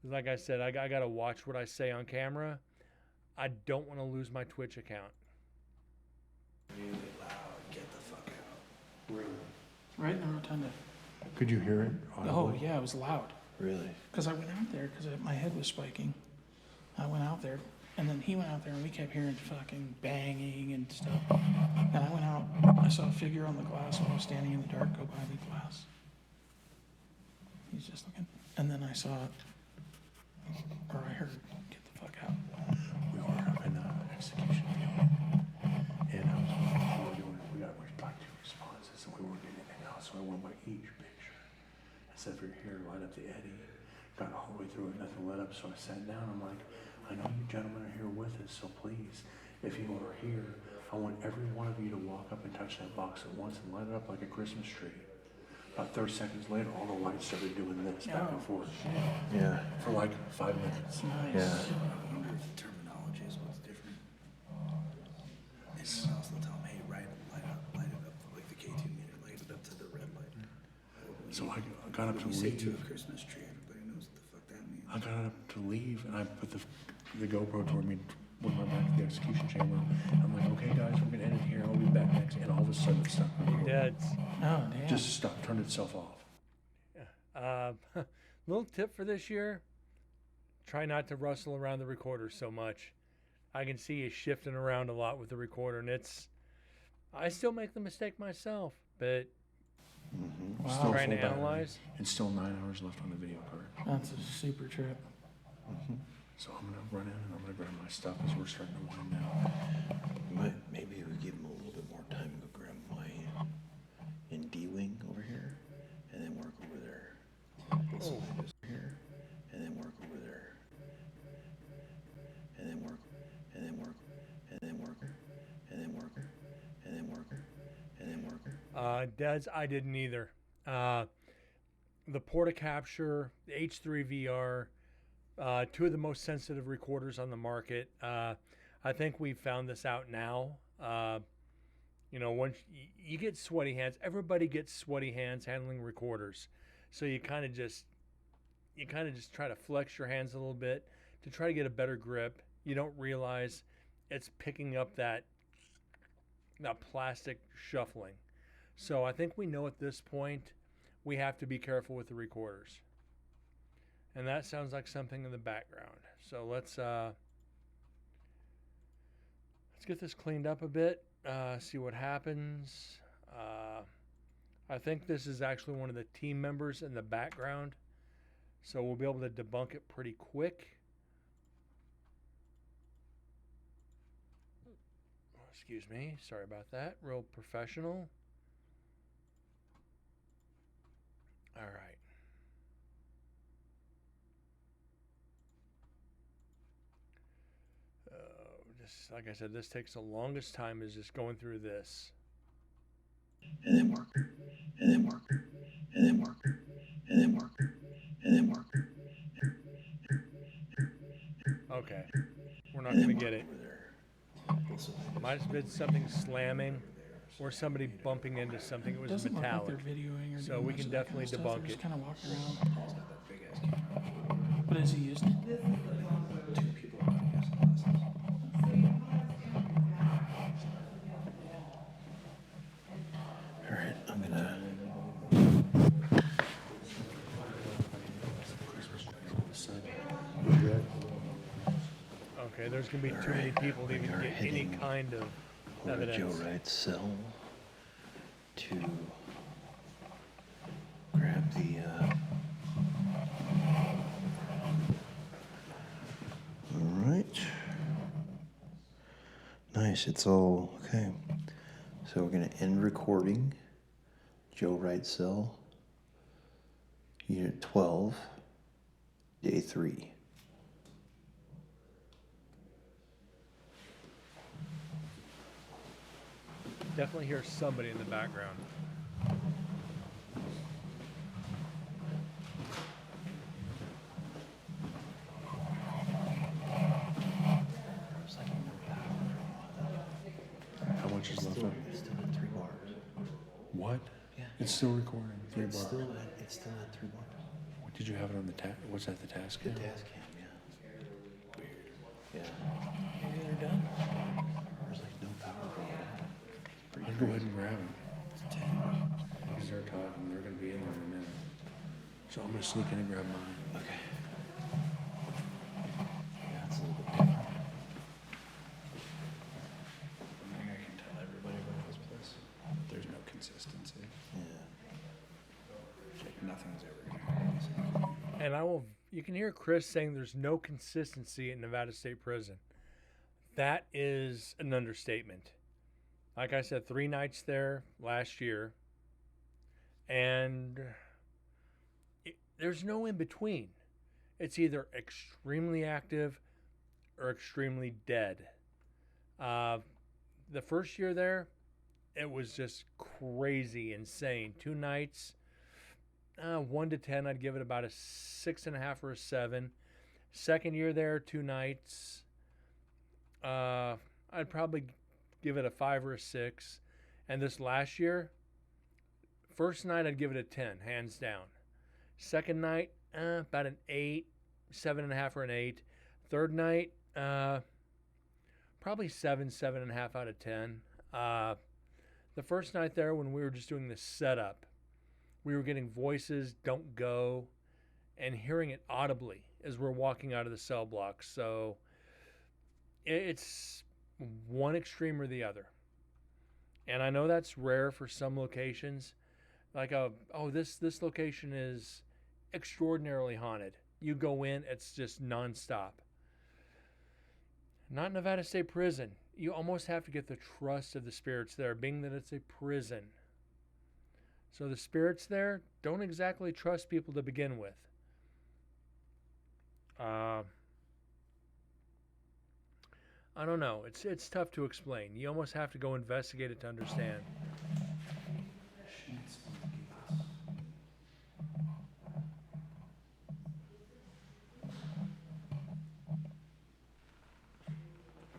Like I said, I got to watch what I say on camera. I don't want to lose my Twitch account. Really loud. Get the fuck out. Really? Right in the rotunda. Could you hear it? Oh, yeah, it was loud. Really? Because I went out there because my head was spiking. I went out there, and then he went out there, and we kept hearing fucking banging and stuff. And I went out, I saw a figure on the glass while I was standing in the dark go by the glass. He's just looking. And then I saw it, or I heard, get the fuck out. We were up in execution and we got like 2 responses and we weren't getting anything else, so I went by each picture. I said, for your hair, light up the eddy. Got all the way through it, nothing lit up, so I sat down. I'm like, I know you gentlemen are here with us, so please, if you are here, I want every one of you to walk up and touch that box at once and light it up like a Christmas tree. About 30 seconds later, all the lights started doing this back and forth. Yeah. For like 5 minutes. Nice. Yeah. I wonder if the terminology is what's different. And someone else will tell them, hey, light it up, like the K2 meter, light it up to the red light. So I got up to When you say to leave. a Christmas tree, everybody knows what the fuck that means. I got up to leave and I put the GoPro toward me with my back to the execution chamber. I'm like, okay guys, we're gonna end it here. I'll be back next. And all of a sudden it stopped recording. Yeah, it's Oh, damn. Just stopped, turned itself off. little tip for this year: try not to rustle around the recorder so much. I can see you shifting around a lot with the recorder, and I still make the mistake myself, but Wow. Still trying to full battery. analyze. And still 9 hours left on the video card. That's a super trip. So I'm gonna run in and I'm gonna grab my stuff as we're starting to wind down. Maybe we give him a little bit more time to go grab my in D-wing over here, and then work over there. Here, and then work over there. And then work, and then work, and then worker, and then worker, and then worker, and then worker. Dads, I didn't either. The Portacapture, the H3 VR, 2 of the most sensitive recorders on the market. I think we found this out now. Once you get sweaty hands, everybody gets sweaty hands handling recorders. So you kind of just try to flex your hands a little bit to try to get a better grip. You don't realize it's picking up that plastic shuffling. So I think we know at this point we have to be careful with the recorders. And that sounds like something in the background. So let's get this cleaned up a bit, see what happens. I think this is actually one of the team members in the background, so we'll be able to debunk it pretty quick. Excuse me, sorry about that. Real professional. All right. Just like I said, this takes the longest time is just going through this. And then worker, and then worker, and then worker, and then worker, and then worker. Okay, we're not going to get it. Over there. Might have been something slamming or somebody bumping into something. It It was doesn't look metallic. like they're videoing or So doing we much can of that definitely kind of stuff. debunk They're just it. kind of walking around. But is he using it? 2 people are on this last. All right, I'm gonna. Okay, there's going to be too many people to even are get any heading kind of Over to Joe evidence. Wright's cell to grab the. All right. Nice. It's all okay. So we're gonna end recording. Joe Wright's cell. Unit 12. Day 3. Definitely hear somebody in the background. How much is left? It's still at 3 bars. What? Yeah. It's still recording. 3 It's bars. still at 3 bars. Did you have it on the what's that, the task The cam? task cam, yeah. Weird. Yeah. Maybe they're done. There's like no power going on. I'll go ahead and grab it. It's 10. Because they're talking, they're gonna be in there in a minute. So I'm gonna sneak in and grab mine. Okay. Yeah, it's a little bit different. One thing I can tell everybody about this place, there's no consistency. Yeah. Like nothing's ever gonna happen the same. And you can hear Chris saying there's no consistency at Nevada State Prison. That is an understatement. Like I said, 3 nights there last year. And there's no in between. It's either extremely active or extremely dead. The first year there, it was just crazy, insane. 2 nights, 1 to 10, I'd give it about a 6.5 or a 7. Second year there, 2 nights, I'd probably give it a 5 or a 6. And this last year, first night I'd give it a 10, hands down. Second night, about an 8, 7.5 or an 8. Third night, probably 7, 7.5 out of 10. The first night there, when we were just doing the setup, we were getting voices, "Don't go," and hearing it audibly as we're walking out of the cell block. So it's one extreme or the other. And I know that's rare for some locations. Like, this location is extraordinarily haunted. You go in, it's just nonstop. Not Nevada State Prison. You almost have to get the trust of the spirits there, being that it's a prison. So the spirits there don't exactly trust people to begin with. I don't know. It's tough to explain. You almost have to go investigate it to understand. I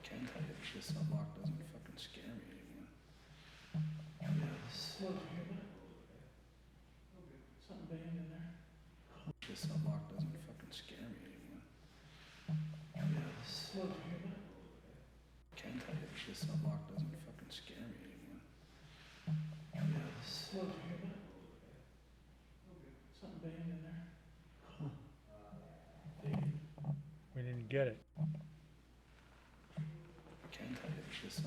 can tell you that this unlock doesn't fucking scare me anymore. Yes. Something banging in there. This unlock doesn't fucking scare me anymore. Yes. I can tell you that this unlock doesn't fucking scare me anymore. Yes. Something banging in there. We didn't get it. I can tell you that this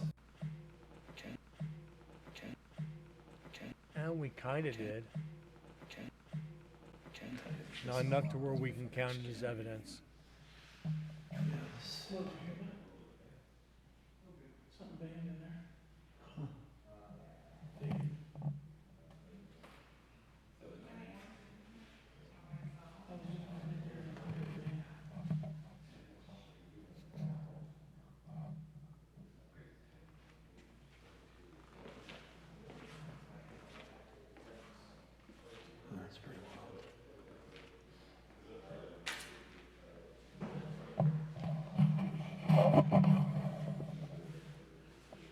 And we kind of did. I can tell you that Not enough to where we can count it as evidence. Yes. Something banging in there. That's pretty wild.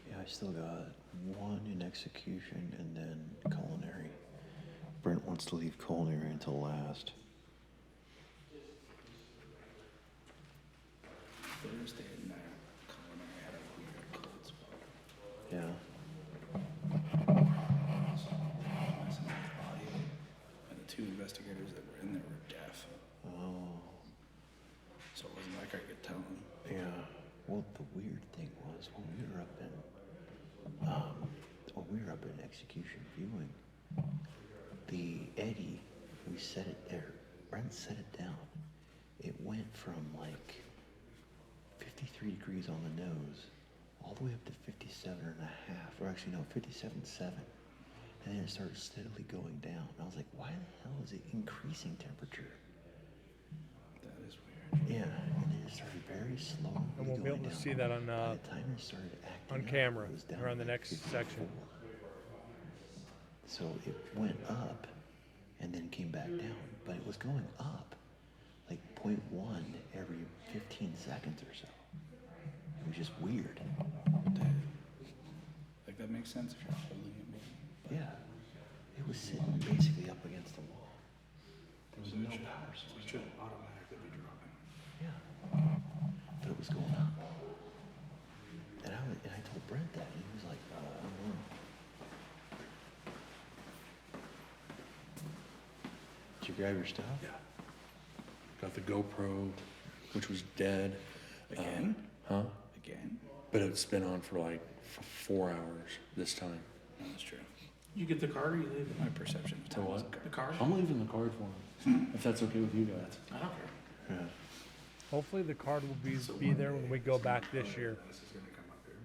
Yeah, I still got 1 in execution and then culinary. Brent wants to leave culinary until last. Thursday night, culinary had a weird cold spot. Yeah. Listening to the audio, and the 2 investigators that were in there were deaf, Oh. so it wasn't like I could tell them. Yeah. Well, the weird thing was when we were up in execution viewing, the Eddie, we set it there. Brent set it down. It went from like 53 degrees on the nose all the way up to 57.5, or actually no, 57.7. And then it started steadily going down. And I was like, why the hell is it increasing temperature? That is weird. Yeah, and then it started very slowly And we'll be going able to down. see that on By the time it started acting on up, camera it was down or on the to next 54. section. So it went up and then came back down, but it was going up like 0.1 every 15 seconds or so. It was just weird. Like, that makes sense if you're holding it, maybe. Yeah. It was sitting basically up against the wall. There was no power So source. it should automatically be dropping. Yeah. But it was going up. And I told Brent that, and he was like, oh, I don't know. Did you grab your stuff? Yeah. Got the GoPro, which was dead. Again? Huh? Again? But it's been on for like 4 hours this time. No, that's true. You get the card or you leave it? My perception of To time what? is correct. The card? I'm leaving the card for him, if that's okay with you guys. I don't care. Yeah. Hopefully the card will be there when we go back this year. This is gonna come up here.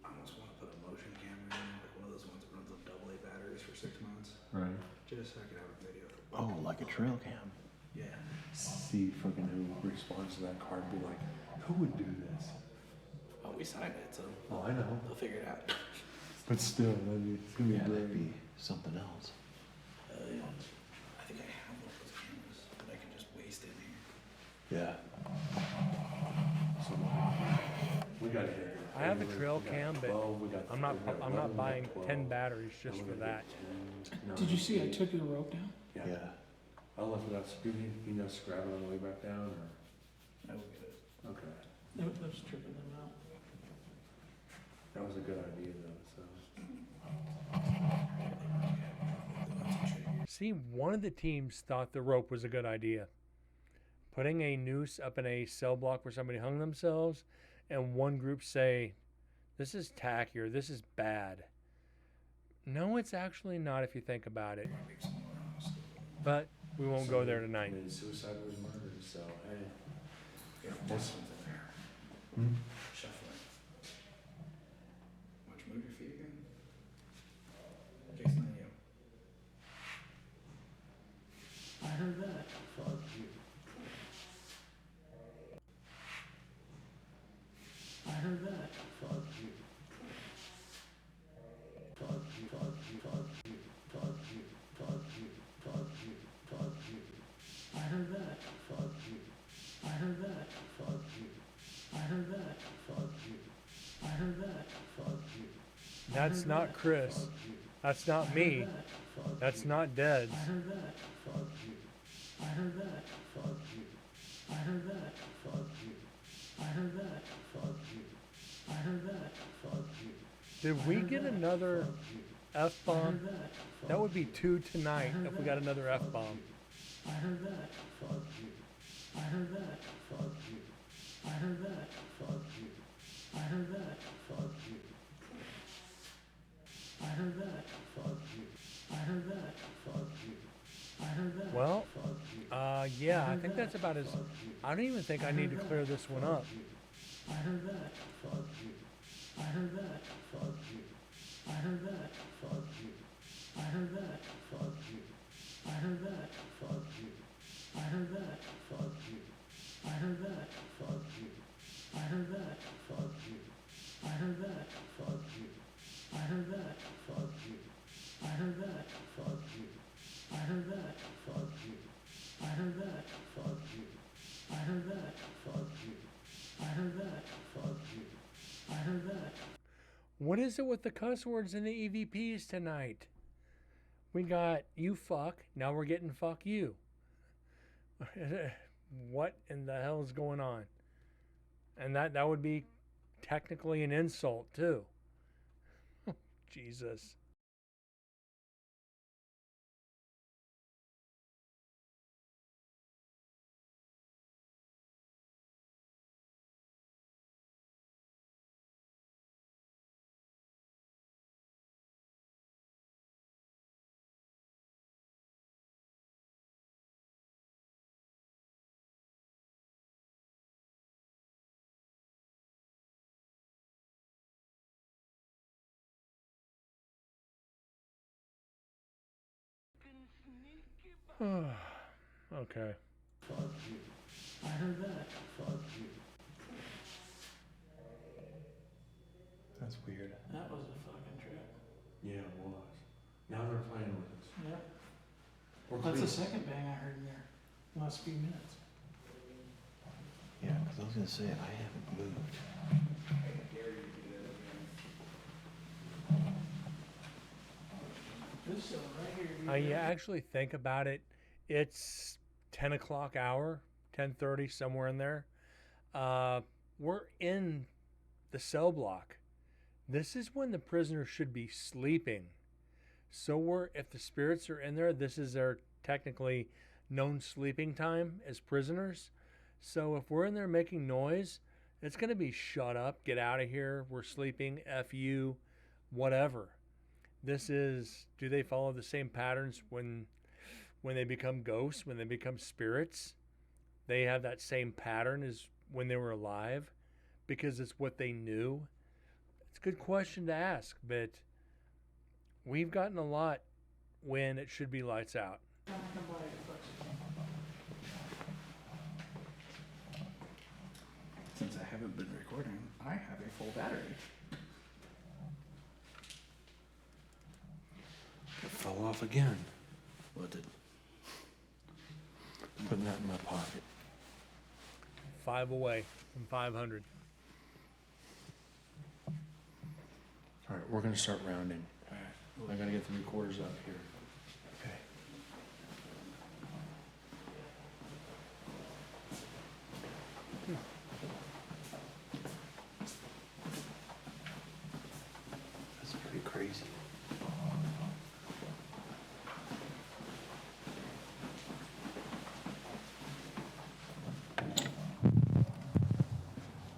I almost wanna put a motion camera in, like one of those ones that runs on AA batteries for 6 months, Right. just so I can have a video. Oh, like a trail cam. Yeah. See fucking who responds to that card and be like, who would do this? Oh, we signed it, so Oh, I know. they'll figure it out. But still, it's gonna be Yeah, that'd great. be something else. Yeah. I think I have one of those cameras that I can just waste in here. Yeah. So, we got it. I have a trail cam, but we got I'm not 11, buying 12. 10 batteries just Then for we're gonna that. get 10. No, Did you see I took the rope down? Yeah. Yeah. I left it out. So you know, grab it on the way back down, or I will get it. okay. That was tripping them out. That was a good idea though. So See, one of the teams thought the rope was a good idea. Putting a noose up in a cell block where somebody hung themselves, and one group say, this is tacky or this is bad. No, it's actually not if you think about it. But we won't go there tonight. committed suicide was murdered. So hey. Yeah, this one's in there. Hmm? Shuffling. Why don't you move your feet again? Jason, not you. I heard that. Fuck you. I heard that. Fuck you. Fuck you. Fuck you. Fuck you. Fuck you. Fuck you. Fuck you. Fuck you. I heard that. Fuck you. I heard that. Fuck you. I heard that. Fuck you. I heard that. Fuck you. That's not Chris. That's not me. That's not Deads. I heard that. Fuck you. I heard that. Fuck you. I heard that. Fuck you. I heard that. Fuck you. I heard that. Fuck you. Did we get another F-bomb? That would be 2 tonight if we got another F-bomb. I heard that. Fuck you. I heard that. Fuck you. I heard that. Fuck you. I heard that. Fuck you. I heard that. Fuck you. I heard that. Fuck you. I heard that. Well, Fuck you. yeah, I think that's about as... I don't even think I need to clear this one up. I heard that. Fuck you. I heard that. Fuck you. I heard that. Fuck you. I heard that. Fuck you. I heard that. Fuck you. I heard that. Fuck you. I heard that. Fuck you. I heard that. Fuck you. I heard that. Fuck you. I heard that. Fuck you. I heard that. Fuck you. I heard that. Fuck you. I heard that. Fuck you. I heard that. Fuck you. I heard that. Fuck you. I heard that. What is it with the cuss words in the EVPs tonight? We got you fuck, now we're getting fuck you. What in the hell is going on? And that would be technically an insult too. Jesus. Okay. Fuck you. I heard that. Fuck you. That's weird. That was a fucking trip. Yeah, it was. Now they're playing with us. Yeah. We're That's the clean. second bang I heard in there. Last few minutes. Yeah, because I was going to say, I haven't moved. This cell right here. You actually think about it, it's 10 o'clock hour, 10:30, somewhere in there. We're in the cell block. This is when the prisoners should be sleeping. So if the spirits are in there, this is their technically known sleeping time as prisoners. So if we're in there making noise, it's going to be shut up, get out of here, we're sleeping, F you, whatever. Do they follow the same patterns when they become ghosts, when they become spirits? They have that same pattern as when they were alive because it's what they knew. It's a good question to ask, but we've gotten a lot when it should be lights out. Since I haven't been recording, I have a full battery. It fell off again. What did? Putting that in my pocket. 5 away from 500. All right, we're gonna start rounding. I gotta get the recorders up here. Okay. That's pretty crazy.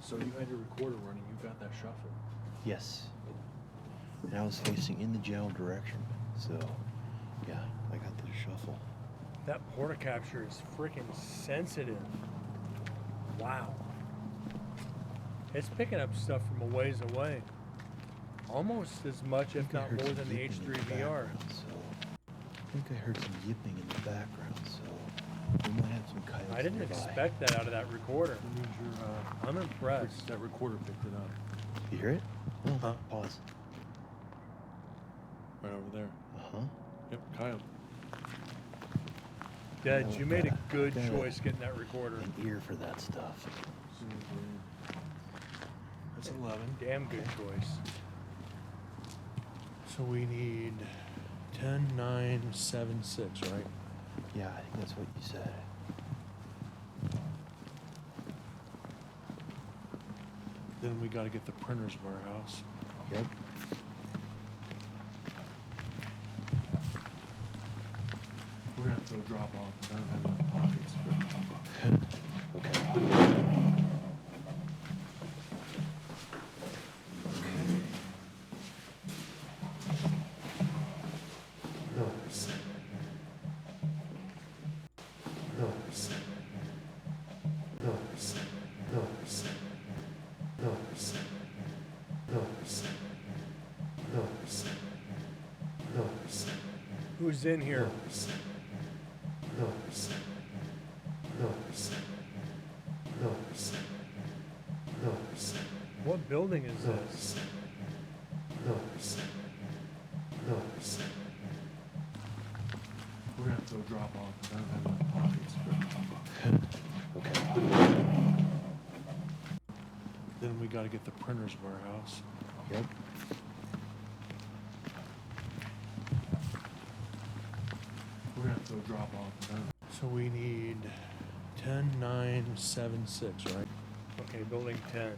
So you had your recorder running, you got that shuffle. Yes. And I was facing in the general direction. So, yeah, I got the shuffle. That porta capture is freaking sensitive. Wow. It's picking up stuff from a ways away. Almost as much, if I not heard more some than the yipping in H3 VR. background, So, I think I heard some yipping in the background, so we might have some coyotes I didn't nearby. expect that out of that recorder. That means your, I'm impressed. that recorder picked it up. You hear it? Oh, Huh? pause. Right over there. Uh-huh. Yep, coyote. Dad, Yeah, you made a gotta- good gotta- choice getting that recorder. An ear for that stuff. That's 11. Damn good choice. So we need 10, 9, 7, 6, right? Yeah, I think that's what you said. Then we gotta get the printer's warehouse. Yep. We're gonna have to go drop off. I don't have enough pockets for a drop off. Okay. North. North. North. North. North. North. North. North. Who's in here? North. North. North. North. North. What building is this? North. North. We're gonna have to go drop off. I don't have enough pockets for a drop off. Okay. Then we gotta get the printer's warehouse. Yep. We're gonna have to go drop off. So we need 10, 9, 7, 6, right? Okay, building 10.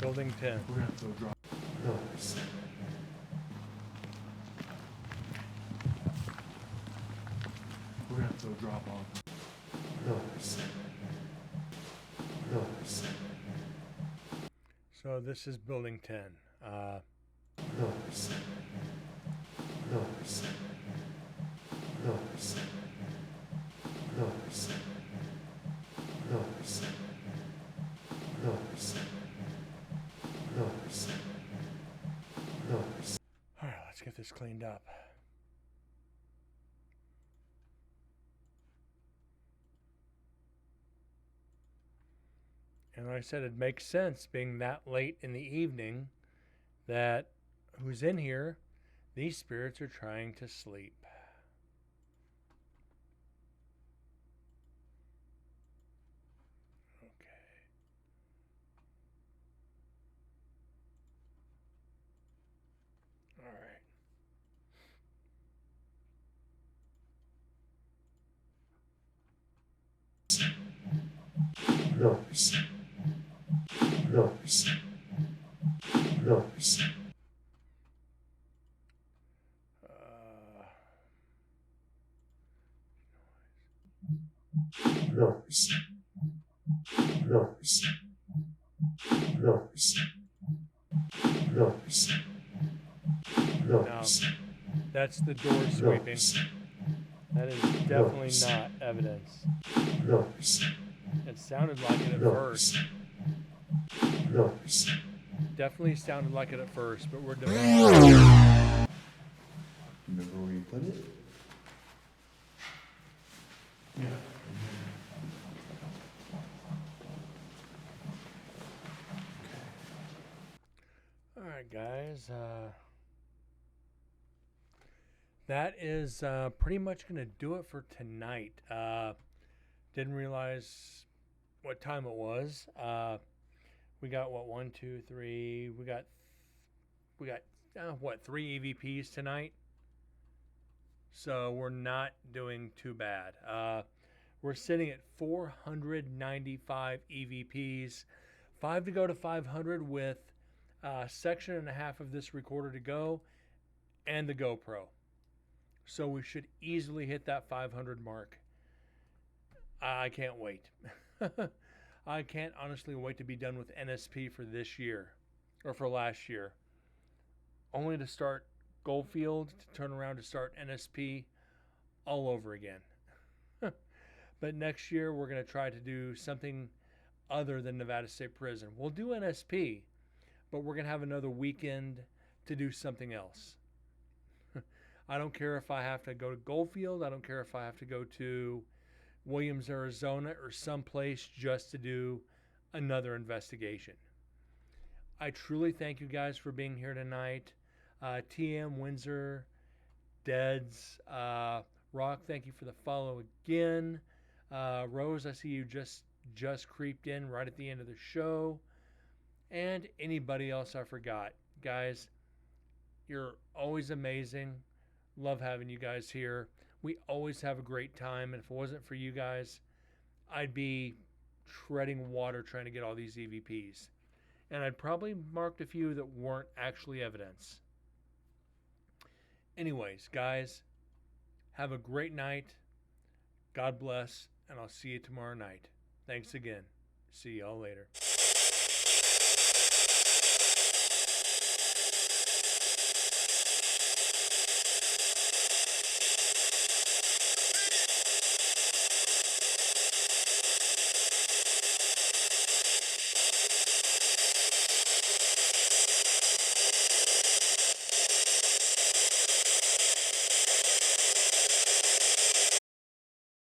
Building 10. We're gonna have to go drop. North. We're gonna have to go drop off. North. North. So this is building 10. North. North. North. North. North. North. North. North. All right, let's get this cleaned up. And like I said, it makes sense being that late in the evening that who's in here, these spirits are trying to sleep. Okay. All right. No. No. No. No. No. No. No. No. Now, that's the door sweeping. That is definitely not evidence. No. It sounded like it at No. first. No. Definitely sounded like it at first, but we're doing Remember where you put it? Yeah. All right, guys. That is pretty much going to do it for tonight. Didn't realize what time it was. We got what, 1, 2, 3. We got what, 3 EVPs tonight. So we're not doing too bad. We're sitting at 495 EVPs, 5 to go to 500 with a section and a half of this recorder to go and the GoPro. So we should easily hit that 500 mark. I can't wait. I can't honestly wait to be done with NSP for this year or for last year. Only to start Goldfield, to turn around to start NSP all over again. But next year we're going to try to do something other than Nevada State Prison. We'll do NSP, but we're going to have another weekend to do something else. I don't care if I have to go to Goldfield. I don't care if I have to go to Williams, Arizona, or someplace just to do another investigation. I truly thank you guys for being here tonight. TM, Windsor, Deads, Rock, thank you for the follow again. Rose, I see you just creeped in right at the end of the show. And anybody else I forgot. Guys, you're always amazing. Love having you guys here. We always have a great time. And if it wasn't for you guys, I'd be treading water trying to get all these EVPs. And I'd probably marked a few that weren't actually evidence. Anyways, guys, have a great night. God bless, and I'll see you tomorrow night. Thanks again. See y'all later.